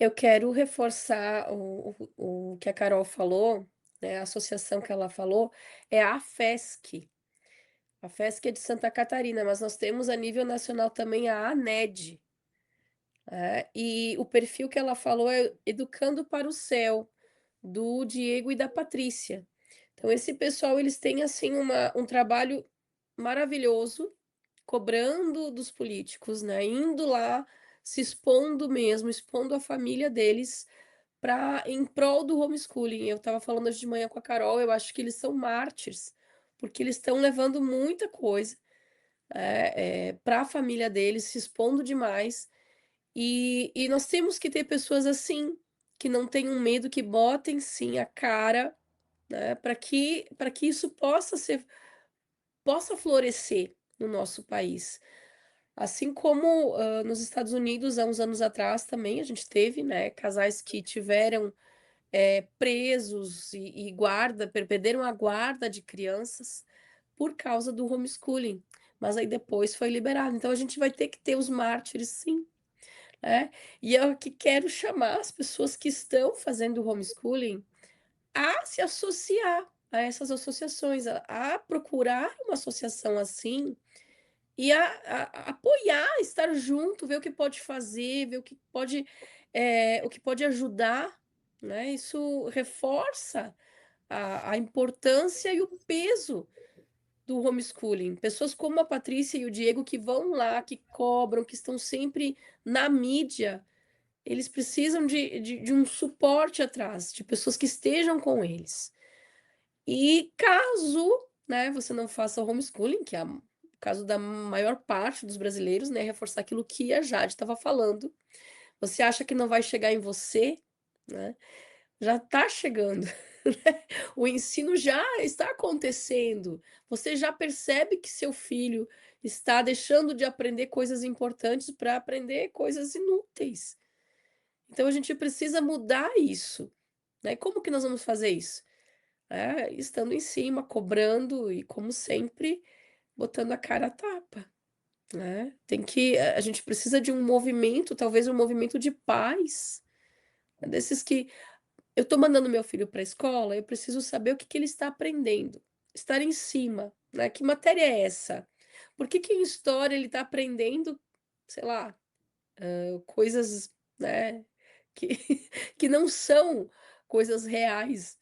Eu quero reforçar o que a Carol falou, né, a associação que ela falou, é a AFESC. A AFESC é de Santa Catarina, mas nós temos a nível nacional também a ANED. E o perfil que ela falou é Educando para o Céu, do Diego e da Patrícia. Então esse pessoal, eles têm, assim, um trabalho maravilhoso, cobrando dos políticos, né, indo lá, se expondo mesmo, expondo a família deles em prol do homeschooling. Eu estava falando hoje de manhã com a Carol, eu acho que eles são mártires, porque eles estão levando muita coisa, para a família deles, se expondo demais, e nós temos que ter pessoas assim, que não tenham medo, que botem sim a cara, né, para que isso possa florescer no nosso país. Assim como, nos Estados Unidos, há uns anos atrás também, a gente teve, né, casais que tiveram, presos e perderam a guarda de crianças por causa do homeschooling, mas aí depois foi liberado. Então a gente vai ter que ter os mártires sim, né. E eu aqui quero chamar as pessoas que estão fazendo homeschooling a se associar a essas associações, a procurar uma associação assim e a apoiar, estar junto, ver o que pode fazer, ver o que pode ajudar, né. Isso reforça a importância e o peso do homeschooling. Pessoas como a Patrícia e o Diego que vão lá, que cobram, que estão sempre na mídia, eles precisam de um suporte atrás, de pessoas que estejam com eles. E caso, né, você não faça homeschooling, que é o caso da maior parte dos brasileiros, né, reforçar aquilo que a Jade estava falando, você acha que não vai chegar em você, né, já está chegando, né, o ensino já está acontecendo, você já percebe que seu filho está deixando de aprender coisas importantes para aprender coisas inúteis. Então a gente precisa mudar isso, né, como que nós vamos fazer isso? Estando em cima, cobrando e, como sempre, botando a cara a tapa, né. A gente precisa de um movimento, talvez um movimento de paz, desses que eu estou mandando meu filho para a escola, eu preciso saber o que que ele está aprendendo, estar em cima, né. Que matéria é essa? Por que que em história ele está aprendendo, sei lá, coisas, né, que que não são coisas reais.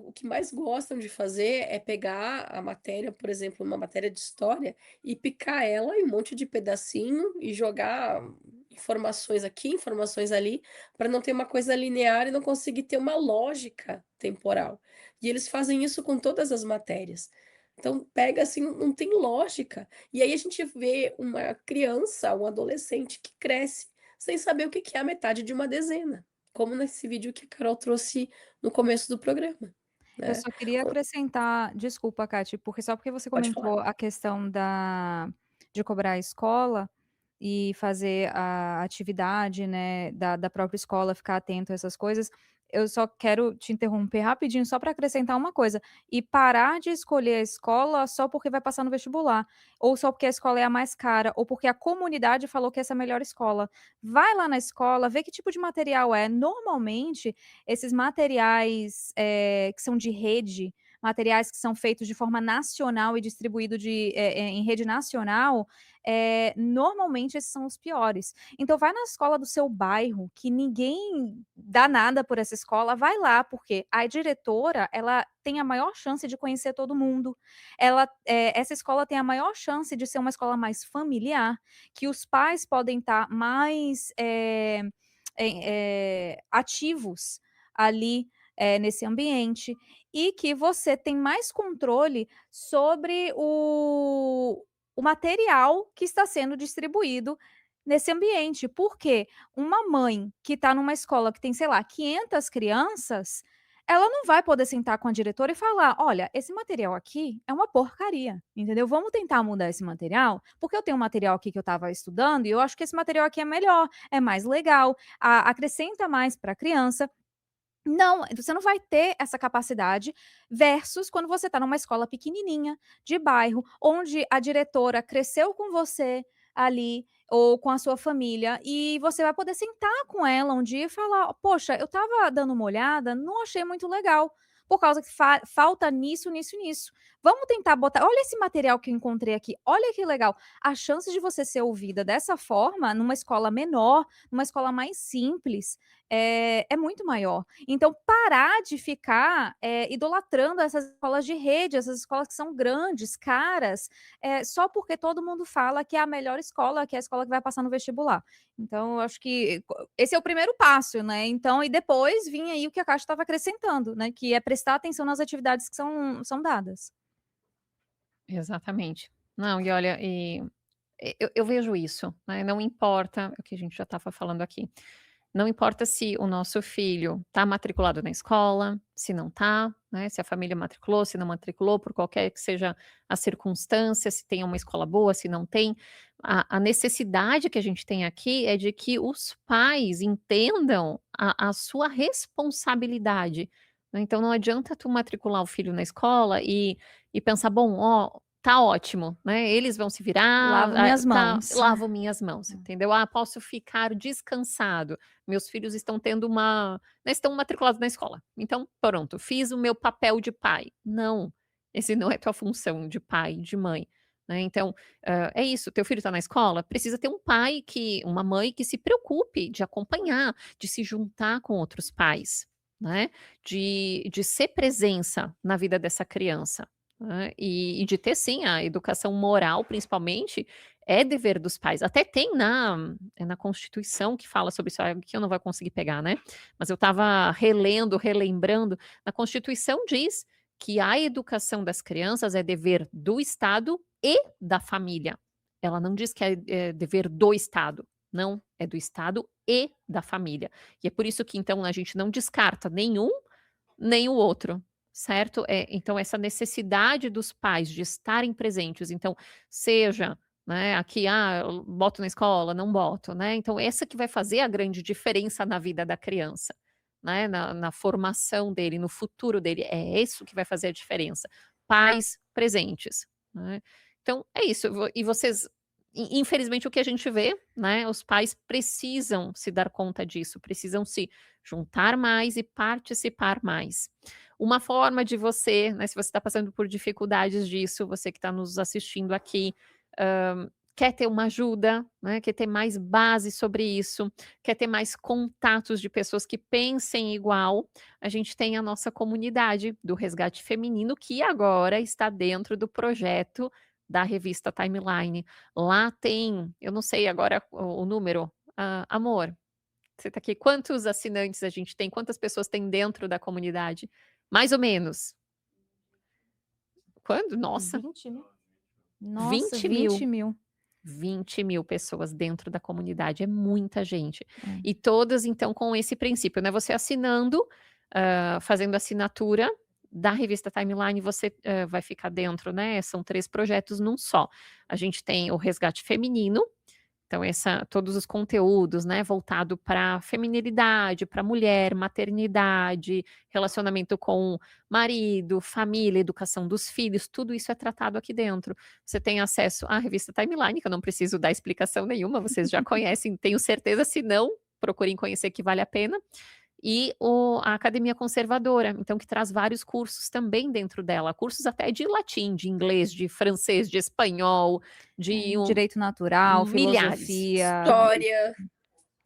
O que mais gostam de fazer é pegar a matéria, por exemplo, uma matéria de história, e picar ela em um monte de pedacinho e jogar informações aqui, informações ali, para não ter uma coisa linear e não conseguir ter uma lógica temporal. E eles fazem isso com todas as matérias. Então pega assim, não tem lógica. E aí a gente vê uma criança, um adolescente que cresce sem saber o que que é a metade de uma dezena, como nesse vídeo que a Carol trouxe no começo do programa, Eu né. só queria O acrescentar, desculpa, Cati, porque só porque você Pode falar. comentou a questão de cobrar a escola e fazer a atividade, né, da própria escola, ficar atento a essas coisas, eu só quero te interromper rapidinho só para acrescentar uma coisa, e parar de escolher a escola só porque vai passar no vestibular, ou só porque a escola é a mais cara, ou porque a comunidade falou que essa é a melhor escola. Vai lá na escola, vê que tipo de material é. Normalmente, esses materiais, que são de rede, materiais que são feitos de forma nacional e distribuído em rede nacional, normalmente esses são os piores. Então vai na escola do seu bairro, que ninguém dá nada por essa escola, vai lá, porque a diretora, ela tem a maior chance de conhecer todo mundo, essa escola tem a maior chance de ser uma escola mais familiar, que os pais podem estar mais ativos ali nesse ambiente, e que você tem mais controle sobre o material que está sendo distribuído nesse ambiente. Porque uma mãe que está numa escola que tem, sei lá, 500 crianças, ela não vai poder sentar com a diretora e falar: olha, esse material aqui é uma porcaria, entendeu? Vamos tentar mudar esse material, porque eu tenho um material aqui que eu estava estudando e eu acho que esse material aqui é melhor, é mais legal, acrescenta mais para a criança. Não, você não vai ter essa capacidade, versus quando você está numa escola pequenininha, de bairro, onde a diretora cresceu com você ali, ou com a sua família, e você vai poder sentar com ela um dia e falar: poxa, eu estava dando uma olhada, não achei muito legal, por causa que falta nisso, nisso, nisso. Vamos tentar botar. Olha esse material que eu encontrei aqui, olha que legal. A chance de você ser ouvida dessa forma, numa escola menor, numa escola mais simples, é muito maior. Então, parar de ficar idolatrando essas escolas de rede, essas escolas que são grandes, caras, só porque todo mundo fala que é a melhor escola, que é a escola que vai passar no vestibular. Então, eu acho que esse é o primeiro passo, né? Então, e depois vinha aí o que a Caixa estava acrescentando, né? Que é prestar atenção nas atividades que são dadas. Exatamente. Não, e olha, eu vejo isso, né, não importa o que a gente já estava falando aqui, não importa se o nosso filho está matriculado na escola, se não está, né, se a família matriculou, se não matriculou, por qualquer que seja a circunstância, se tem uma escola boa, se não tem, a necessidade que a gente tem aqui é de que os pais entendam a sua responsabilidade, né, então não adianta tu matricular o filho na escola e pensar: "Bom, ó, tá ótimo, né, eles vão se virar, Lavo minhas tá, mãos. lavo minhas mãos", entendeu? "Ah, posso ficar descansado, meus filhos estão tendo uma, né, estão matriculados na escola, então pronto, fiz o meu papel de pai". Não, esse não é tua função de pai, de mãe, né, então, é isso, teu filho está na escola, precisa ter um pai que uma mãe que se preocupe de acompanhar, de se juntar com outros pais, né, de ser presença na vida dessa criança, né, e de ter sim a educação moral, principalmente, é dever dos pais. Até tem na Constituição que fala sobre isso, que eu não vou conseguir pegar, né, mas eu estava relendo, relembrando, na Constituição diz que a educação das crianças é dever do Estado e da família. Ela não diz que é dever do Estado, não, é do Estado e da família. E é por isso que então a gente não descarta nenhum, nem o outro, certo? Então essa necessidade dos pais de estarem presentes, então seja, né, aqui, eu boto na escola, não boto, né, então essa que vai fazer a grande diferença na vida da criança, né, na formação dele, no futuro dele, é isso que vai fazer a diferença, pais presentes, né. Então é isso, e vocês, infelizmente o que a gente vê, né, os pais precisam se dar conta disso, precisam se juntar mais e participar mais. Uma forma de você, né, se você está passando por dificuldades disso, você que está nos assistindo aqui, quer ter uma ajuda, né, quer ter mais base sobre isso, quer ter mais contatos de pessoas que pensem igual, a gente tem a nossa comunidade do Resgate Feminino, que agora está dentro do projeto da revista Timeline. Lá tem, eu não sei agora o número, amor, você está aqui, quantos assinantes a gente tem? Quantas pessoas tem dentro da comunidade? Mais ou menos. Quando? Nossa. 20.000. Nossa, 20.000. 20.000. 20.000 pessoas dentro da comunidade, é muita gente. É. E todas, então, com esse princípio, né? Você assinando, fazendo assinatura da revista Timeline, você vai ficar dentro, né? São 3 projetos num só. A gente tem o Resgate Feminino, então todos os conteúdos, né, voltado para feminilidade, para mulher, maternidade, relacionamento com marido, família, educação dos filhos, tudo isso é tratado aqui dentro. Você tem acesso à revista Timeline, que eu não preciso dar explicação nenhuma, vocês já conhecem, tenho certeza, se não, procurem conhecer que vale a pena. e a Academia Conservadora, então que traz vários cursos também dentro dela, cursos até de latim, de inglês, de francês, de espanhol, de Direito natural, milhares. filosofia. História.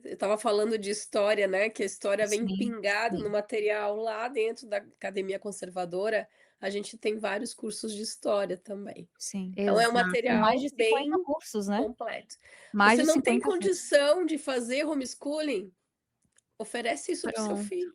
Eu estava falando de história, né, que a história vem Sim, pingado no sim, material lá dentro da Academia Conservadora, a gente tem vários cursos de história também. sim. Então é um São mais material de 50 bem cursos, né? completo. Mais Você de não tem 50 cursos. condição de fazer homeschooling? Oferece isso para o seu Pronto. filho.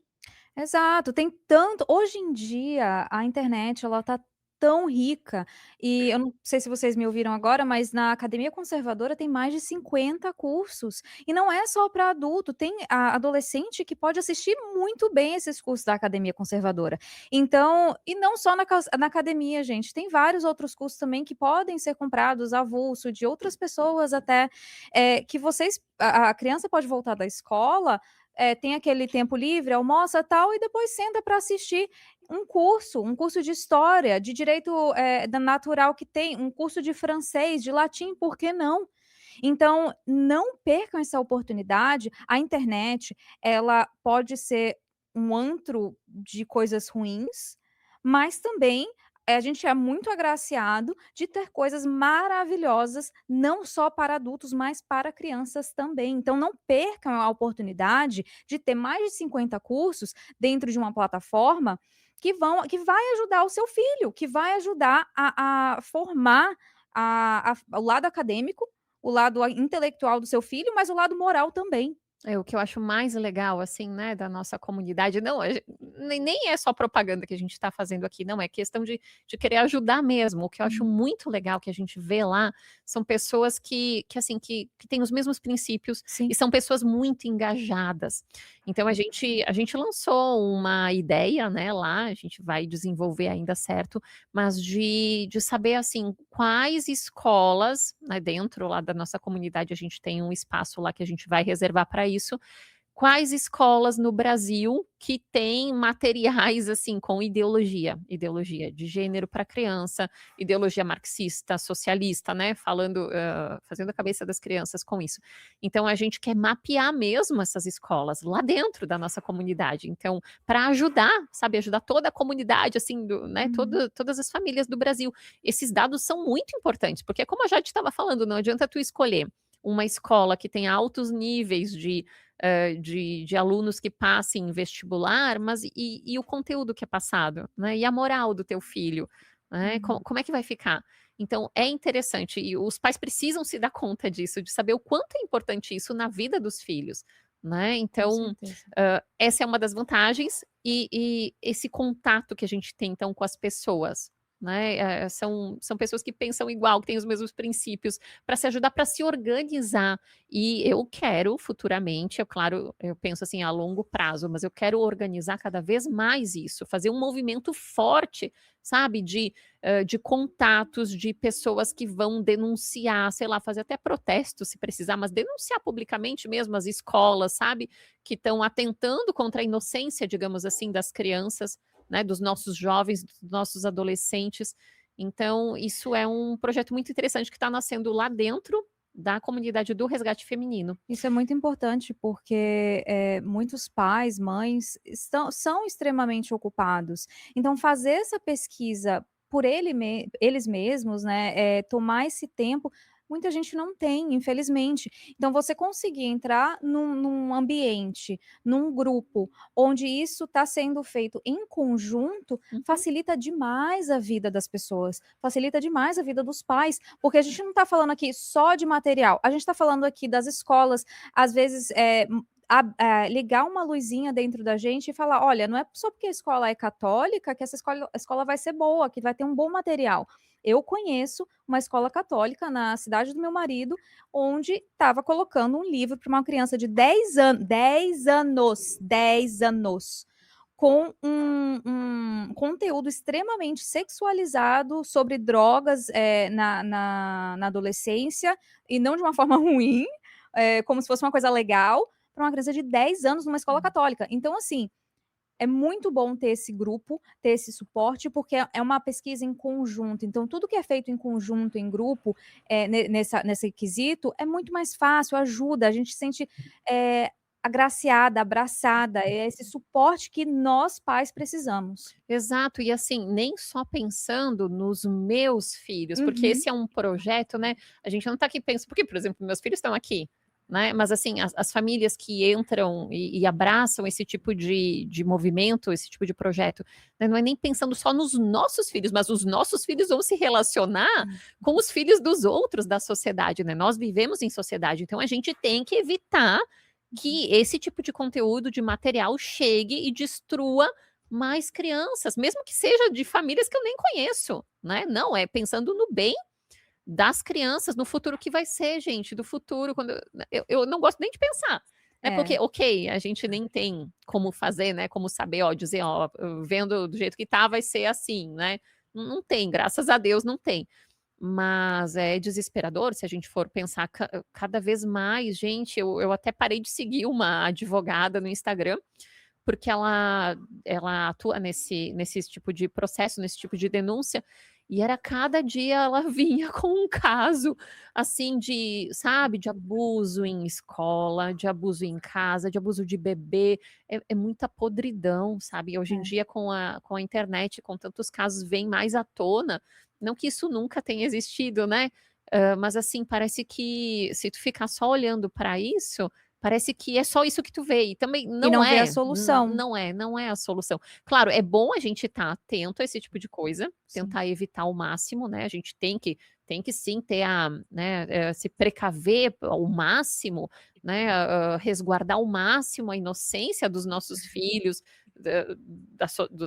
Exato, tem tanto hoje em dia a internet ela tá tão rica, e eu não sei se vocês me ouviram agora, mas na Academia Conservadora tem mais de 50 cursos, e não é só para adulto, tem a adolescente que pode assistir muito bem esses cursos da Academia Conservadora. Então e não só na academia, gente, tem vários outros cursos também que podem ser comprados avulso de outras pessoas até, que vocês a criança pode voltar da escola, tem aquele tempo livre, almoça, tal, e depois senta para assistir um curso de história, de direito, da natural que tem, um curso de francês, de latim, por que não? Então, não percam essa oportunidade. A internet, ela pode ser um antro de coisas ruins, mas também, a gente é muito agraciado de ter coisas maravilhosas, não só para adultos, mas para crianças também. Então não percam a oportunidade de ter mais de 50 cursos dentro de uma plataforma que vai ajudar o seu filho, que vai ajudar a formar o lado acadêmico, o lado intelectual do seu filho, mas o lado moral também. É o que eu acho mais legal, assim, né, da nossa comunidade. Não, nem é só propaganda que a gente está fazendo aqui, não, é questão de querer ajudar mesmo. O que eu acho muito legal que a gente vê lá são pessoas assim, que têm os mesmos princípios Sim. e são pessoas muito engajadas. Então a gente lançou uma ideia, né, lá, a gente vai desenvolver ainda certo, mas de saber, assim, quais escolas, né, dentro lá da nossa comunidade, a gente tem um espaço lá que a gente vai reservar para isso. Quais escolas no Brasil que têm materiais, assim, com ideologia de gênero para criança, ideologia marxista, socialista, né, falando, fazendo a cabeça das crianças com isso. Então a gente quer mapear mesmo essas escolas lá dentro da nossa comunidade, então para ajudar, sabe, ajudar toda a comunidade, assim, né, todas as famílias do Brasil. Esses dados são muito importantes, porque como a Jade estava falando, não adianta tu escolher uma escola que tem altos níveis de alunos que passem em vestibular, mas e o conteúdo que é passado, né? E a moral do teu filho, né? Como é que vai ficar? Então é interessante, e os pais precisam se dar conta disso, de saber o quanto é importante isso na vida dos filhos, né? Então, essa é uma das vantagens, e esse contato que a gente tem então com as pessoas, né? São pessoas que pensam igual, que têm os mesmos princípios, para se ajudar, para se organizar. E eu quero futuramente, é claro, eu penso assim a longo prazo, mas eu quero organizar cada vez mais isso, fazer um movimento forte, sabe, de contatos, de pessoas que vão denunciar, sei lá, fazer até protesto se precisar, mas denunciar publicamente mesmo as escolas, sabe, que estão atentando contra a inocência, digamos assim, das crianças, né, dos nossos jovens, dos nossos adolescentes. Então, isso é um projeto muito interessante que está nascendo lá dentro da comunidade do resgate feminino. Isso é muito importante, porque, muitos pais, mães são extremamente ocupados. Então fazer essa pesquisa por eles mesmos, né, tomar esse tempo, muita gente não tem, infelizmente. Então você conseguir entrar num ambiente, num grupo, onde isso está sendo feito em conjunto, facilita demais a vida das pessoas, facilita demais a vida dos pais, porque a gente não está falando aqui só de material, a gente está falando aqui das escolas, às vezes, ligar uma luzinha dentro da gente e falar: olha, não é só porque a escola é católica que essa escola vai ser boa, que vai ter um bom material. Eu conheço uma escola católica na cidade do meu marido, onde estava colocando um livro para uma criança de 10 anos, com um conteúdo extremamente sexualizado sobre drogas, na adolescência, e não de uma forma ruim, como se fosse uma coisa legal, para uma criança de 10 anos numa escola católica. Então, assim, é muito bom ter esse grupo, ter esse suporte, porque é uma pesquisa em conjunto. Então, tudo que é feito em conjunto, em grupo, nesse quesito, é muito mais fácil, ajuda, a gente sente agraciada, abraçada, é esse suporte que nós pais precisamos. Exato, e assim, nem só pensando nos meus filhos, porque Uhum. esse é um projeto, né, a gente não tá aqui pensando porque, por exemplo, meus filhos estão aqui, né, mas assim, as famílias que entram e abraçam esse tipo de movimento, esse tipo de projeto, né, não é nem pensando só nos nossos filhos, mas os nossos filhos vão se relacionar com os filhos dos outros da sociedade, né, nós vivemos em sociedade, então a gente tem que evitar que esse tipo de conteúdo, de material chegue e destrua mais crianças, mesmo que seja de famílias que eu nem conheço, né, não, é pensando no bem das crianças, no futuro que vai ser, gente, do futuro, quando eu não gosto nem de pensar, né, porque, É. ok, a gente nem tem como fazer, né, como saber, ó, dizer, ó, vendo do jeito que tá, vai ser assim, né, não tem, graças a Deus não tem. Mas é desesperador se a gente for pensar cada vez mais, gente, eu até parei de seguir uma advogada no Instagram, porque ela atua nesse tipo de processo, nesse tipo de denúncia, e era cada dia ela vinha com um caso, assim, de, sabe, de abuso em escola, de abuso em casa, de abuso de bebê, é muita podridão, sabe, hoje em É. dia com a internet, com tantos casos, vem mais à tona, não que isso nunca tenha existido, né, mas assim, parece que se tu ficar só olhando para isso, parece que é só isso que tu vê, e também E não não vê a é, solução. não é a solução. Claro, é bom a gente estar atento a esse tipo de coisa, Sim. tentar evitar ao máximo, né, a gente tem que sim ter né, se precaver ao máximo, né, resguardar ao máximo a inocência dos nossos filhos,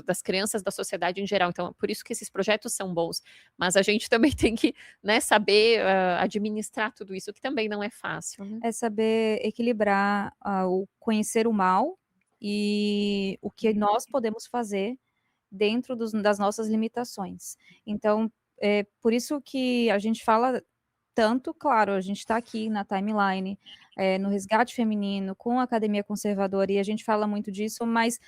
das crianças da sociedade em geral, então por isso que esses projetos são bons, mas a gente também tem que, né, saber, administrar tudo isso, que também não é fácil, né. É saber equilibrar, o conhecer o mal e o que nós podemos fazer dentro das nossas limitações. Então, é por isso que a gente fala tanto, claro, a gente está aqui na timeline, no resgate feminino, com a academia conservadora, e a gente fala muito disso, mas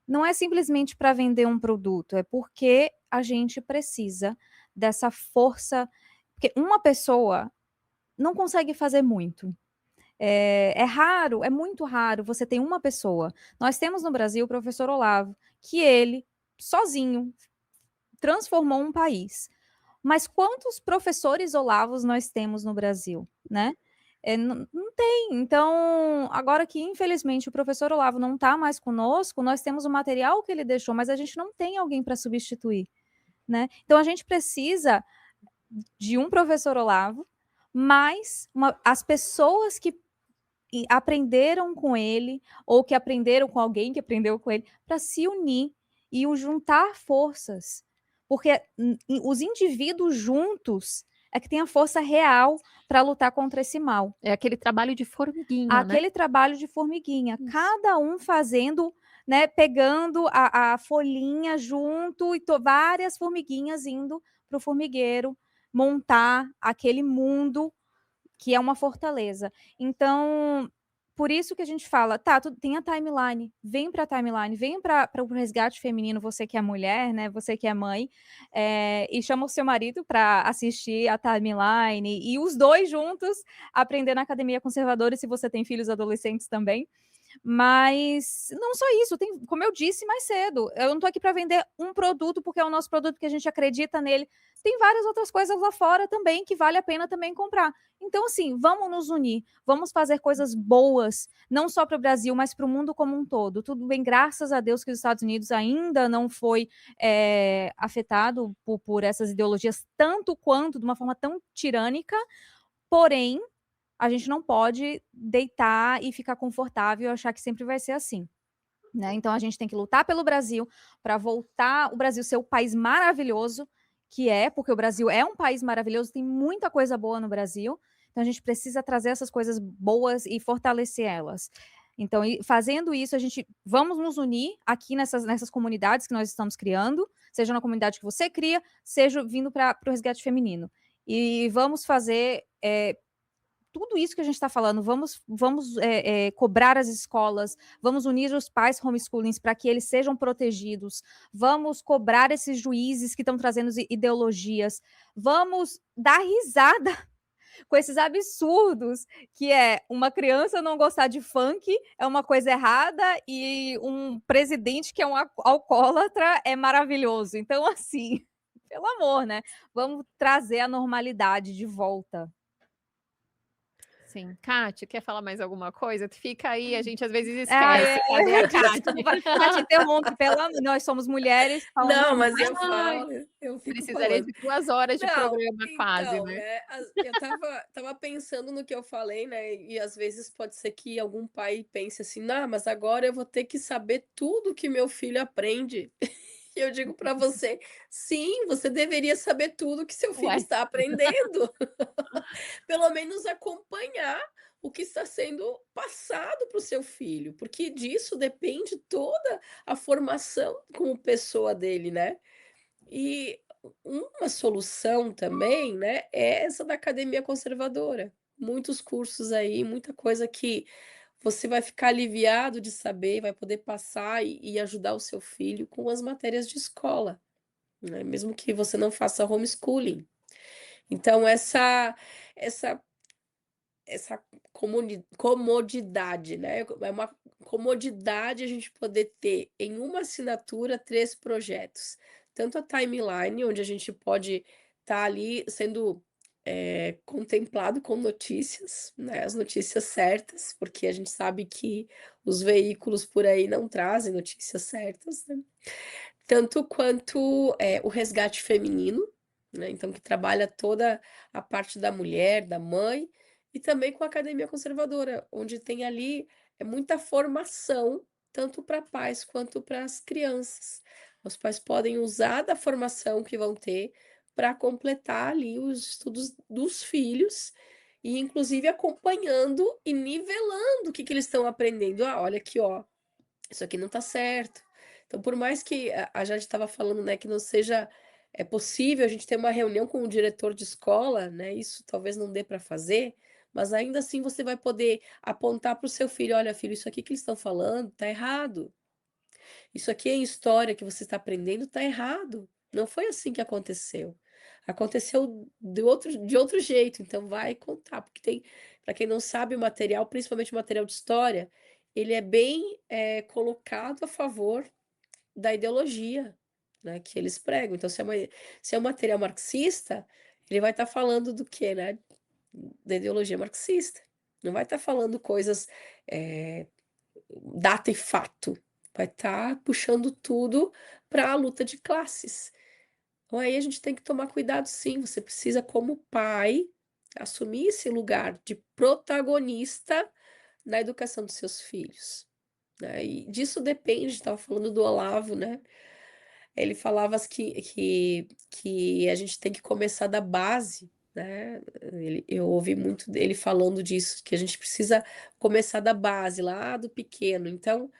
não é simplesmente para vender um produto, é porque a gente precisa dessa força, porque uma pessoa não consegue fazer muito. É raro, é muito raro você ter uma pessoa. Nós temos no Brasil o professor Olavo, que ele, sozinho, transformou um país. Mas quantos professores Olavos nós temos no Brasil, né? Não tem. Então, agora que infelizmente o professor Olavo não está mais conosco, nós temos o material que ele deixou, mas a gente não tem alguém para substituir, né? Então a gente precisa de um professor Olavo, mais as pessoas que aprenderam com ele, ou que aprenderam com alguém que aprendeu com ele, para se unir e o juntar forças. Porque os indivíduos juntos é que tem a força real para lutar contra esse mal. É aquele trabalho de formiguinha, né. Aquele trabalho de formiguinha, Isso. cada um fazendo, né, pegando a folhinha junto e várias formiguinhas indo para o formigueiro montar aquele mundo que é uma fortaleza. Então, por isso que a gente fala, tá, tem a timeline, vem para a timeline, vem para o resgate feminino, você que é mulher, né, você que é mãe, e chama o seu marido para assistir a timeline, e os dois juntos aprender na academia conservadora, se você tem filhos adolescentes também. Mas não só isso, tem, como eu disse mais cedo, eu não estou aqui para vender um produto, porque é o nosso produto, que a gente acredita nele. Tem várias outras coisas lá fora também que vale a pena também comprar. Então, assim, vamos nos unir, vamos fazer coisas boas, não só para o Brasil, mas para o mundo como um todo. Tudo bem, graças a Deus que os Estados Unidos ainda não foi afetado por essas ideologias tanto quanto, de uma forma tão tirânica, porém, a gente não pode deitar e ficar confortável e achar que sempre vai ser assim, né? Então a gente tem que lutar pelo Brasil para voltar o Brasil ser o país maravilhoso que é, porque o Brasil é um país maravilhoso, tem muita coisa boa no Brasil, então a gente precisa trazer essas coisas boas e fortalecer elas. Então, fazendo isso, a gente vamos nos unir aqui nessas comunidades que nós estamos criando, seja na comunidade que você cria, seja vindo para o resgate feminino. E vamos fazer tudo isso que a gente está falando, vamos cobrar as escolas, vamos unir os pais homeschoolings para que eles sejam protegidos, vamos cobrar esses juízes que estão trazendo ideologias, vamos dar risada com esses absurdos, que é uma criança não gostar de funk é uma coisa errada e um presidente que é um alcoólatra é maravilhoso. Então, assim, pelo amor, né? Vamos trazer a normalidade de volta. Sim. Kátia, quer falar mais alguma coisa? Fica aí, a gente às vezes Ai, esquece. Cadê a desculpa, Kátia? já te interrompo, nós somos mulheres, falamos Não, mas demais. eu Ai, falo, eu fico precisaria falando. de 2 horas de Não, programa quase, então, né. né, eu estava pensando no que eu falei, né, e às vezes pode ser que algum pai pense assim: "Não, mas agora eu vou ter que saber tudo que meu filho aprende". E eu digo para você: "Sim, você deveria saber tudo que seu filho Ué. está aprendendo". Pelo menos acompanhar o que está sendo passado para o seu filho, porque disso depende toda a formação como pessoa dele, né. E uma solução também, né, é essa da academia conservadora. Muitos cursos aí, muita coisa que você vai ficar aliviado de saber, vai poder passar e ajudar o seu filho com as matérias de escola, né, mesmo que você não faça homeschooling. Então essa essa comodidade, né, é uma comodidade a gente poder ter em uma assinatura 3 projetos, tanto a timeline, onde a gente pode estar ali sendo, contemplado com notícias, né, as notícias certas, porque a gente sabe que os veículos por aí não trazem notícias certas, né. Tanto quanto, o resgate feminino, né, então que trabalha toda a parte da mulher, da mãe, e também com a academia conservadora, onde tem ali, muita formação, tanto para pais quanto para as crianças. Os pais podem usar da formação que vão ter para completar ali os estudos dos filhos, e inclusive acompanhando e nivelando o que que eles estão aprendendo. "Ah, olha aqui, ó, isso aqui não está certo". Então, por mais que a Jade estava falando, né, que não seja possível a gente ter uma reunião com o diretor de escola, né, isso talvez não dê para fazer, mas ainda assim você vai poder apontar para o seu filho: "Olha, filho, isso aqui que eles estão falando está errado. Isso aqui em história que você está aprendendo está errado. Não foi assim que aconteceu. Aconteceu de outro jeito, então vai contar", porque tem, para quem não sabe, o material, principalmente o material de história, ele é bem, colocado a favor da ideologia, né, que eles pregam. Então se é um material marxista, ele vai estar falando do quê, né? Da ideologia marxista. Não vai estar falando coisas, eh, data e fato. Vai estar puxando tudo para a luta de classes. Então aí a gente tem que tomar cuidado sim, você precisa como pai, assumir esse lugar de protagonista na educação dos seus filhos, né, e disso depende, estava falando do Olavo, né, ele falava que a gente tem que começar da base, né, eu ouvi muito dele falando disso, que a gente precisa começar da base, lá do pequeno. Então,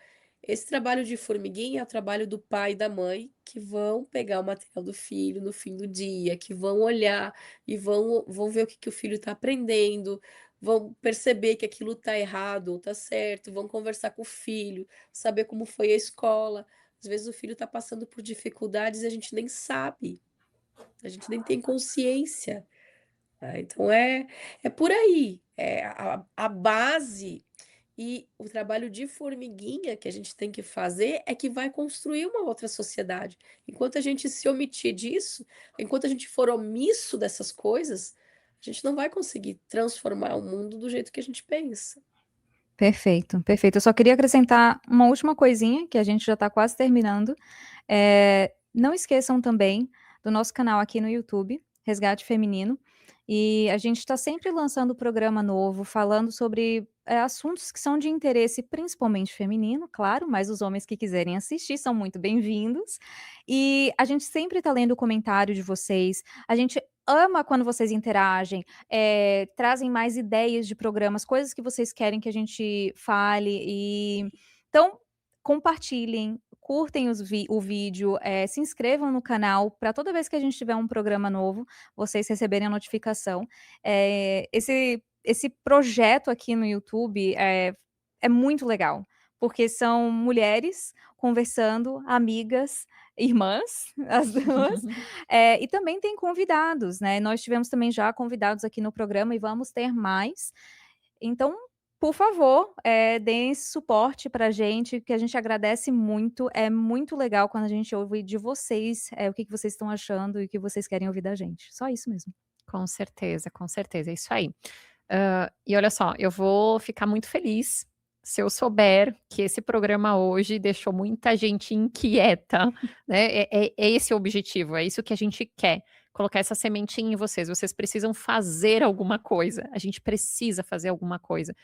esse trabalho de formiguinha é o trabalho do pai e da mãe, que vão pegar o material do filho no fim do dia, que vão olhar e vão ver o que que o filho está aprendendo, vão perceber que aquilo está errado ou está certo, vão conversar com o filho, saber como foi a escola. Às vezes o filho está passando por dificuldades e a gente nem sabe, a gente nem tem consciência, né. Então é por aí, a base e o trabalho de formiguinha que a gente tem que fazer é que vai construir uma outra sociedade. Enquanto a gente se omitir disso, enquanto a gente for omisso dessas coisas, a gente não vai conseguir transformar o mundo do jeito que a gente pensa. Perfeito, perfeito. Eu só queria acrescentar uma última coisinha, que a gente já está quase terminando. Não esqueçam também do nosso canal aqui no YouTube, Resgate Feminino, e a gente está sempre lançando programa novo, falando sobre, assuntos que são de interesse principalmente feminino, claro, mas os homens que quiserem assistir são muito bem-vindos. E a gente sempre está lendo o comentário de vocês, a gente ama quando vocês interagem, trazem mais ideias de programas, coisas que vocês querem que a gente fale então compartilhem, curtem o vídeo, se inscrevam no canal para toda vez que a gente tiver um programa novo, vocês receberem a notificação. Esse projeto aqui no YouTube é muito legal, porque são mulheres conversando, amigas, irmãs, as 2, e também tem convidados, né, nós tivemos também já convidados aqui no programa e vamos ter mais. Então, por favor, deem esse suporte pra gente, que a gente agradece muito, é muito legal quando a gente ouve de vocês, o que que vocês estão achando e o que vocês querem ouvir da gente. Só isso mesmo. Com certeza, é isso aí. E olha só, eu vou ficar muito feliz se eu souber que esse programa hoje deixou muita gente inquieta, né, é esse o objetivo, é isso que a gente quer, colocar essa sementinha em vocês precisam fazer alguma coisa, a gente precisa fazer alguma coisa.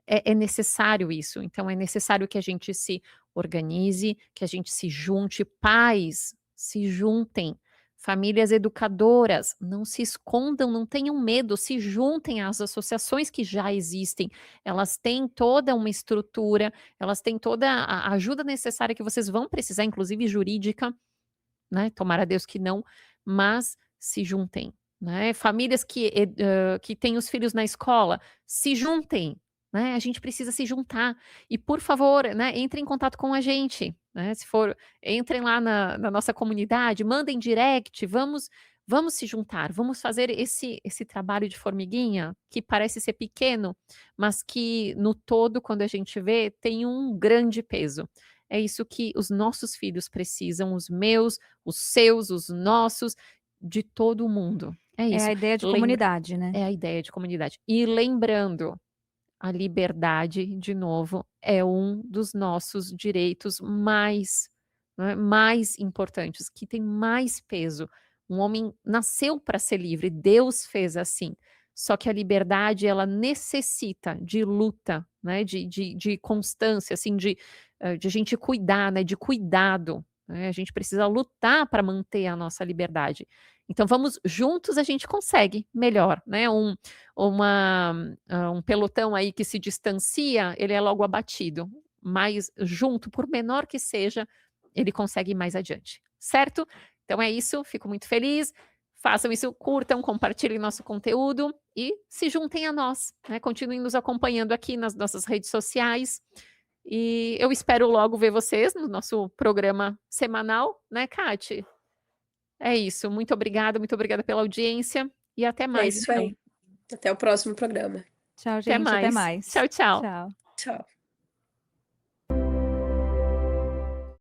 É necessário isso, então é necessário que a gente se organize, que a gente se junte, pais, se juntem, famílias educadoras, não se escondam, não tenham medo, se juntem às associações que já existem, elas têm toda uma estrutura, elas têm toda a ajuda necessária que vocês vão precisar, inclusive jurídica, né, tomara a Deus que não, mas se juntem, né, famílias que têm os filhos na escola, se juntem, né, a gente precisa se juntar e por favor, né, entrem em contato com a gente, né, se for entrem lá na nossa comunidade, mandem direct, vamos se juntar, vamos fazer esse trabalho de formiguinha, que parece ser pequeno, mas que no todo, quando a gente vê, tem um grande peso. É isso que os nossos filhos precisam, os meus, os seus, os nossos, de todo mundo. É É isso. a ideia de comunidade, né. É a ideia de comunidade. E lembrando, a liberdade, de novo, é um dos nossos direitos mais, né, mais importantes, que tem mais peso. Um homem nasceu para ser livre, Deus fez assim. Só que a liberdade, ela necessita de luta, né, de constância, assim, de a gente cuidar, né, de cuidado, né, a gente precisa lutar para manter a nossa liberdade. Então vamos juntos a gente consegue melhor, né, um pelotão aí que se distancia, ele é logo abatido, mas junto, por menor que seja, ele consegue ir mais adiante, certo? Então é isso, fico muito feliz, façam isso, curtam, compartilhem nosso conteúdo e se juntem a nós, né, continuem nos acompanhando aqui nas nossas redes sociais, e eu espero logo ver vocês no nosso programa semanal, né, Kati? É isso, muito obrigada pela audiência e até É mais isso então. aí. Até o próximo programa. Tchau, Até gente, até mais. mais. Tchau, tchau. Tchau. Tchau.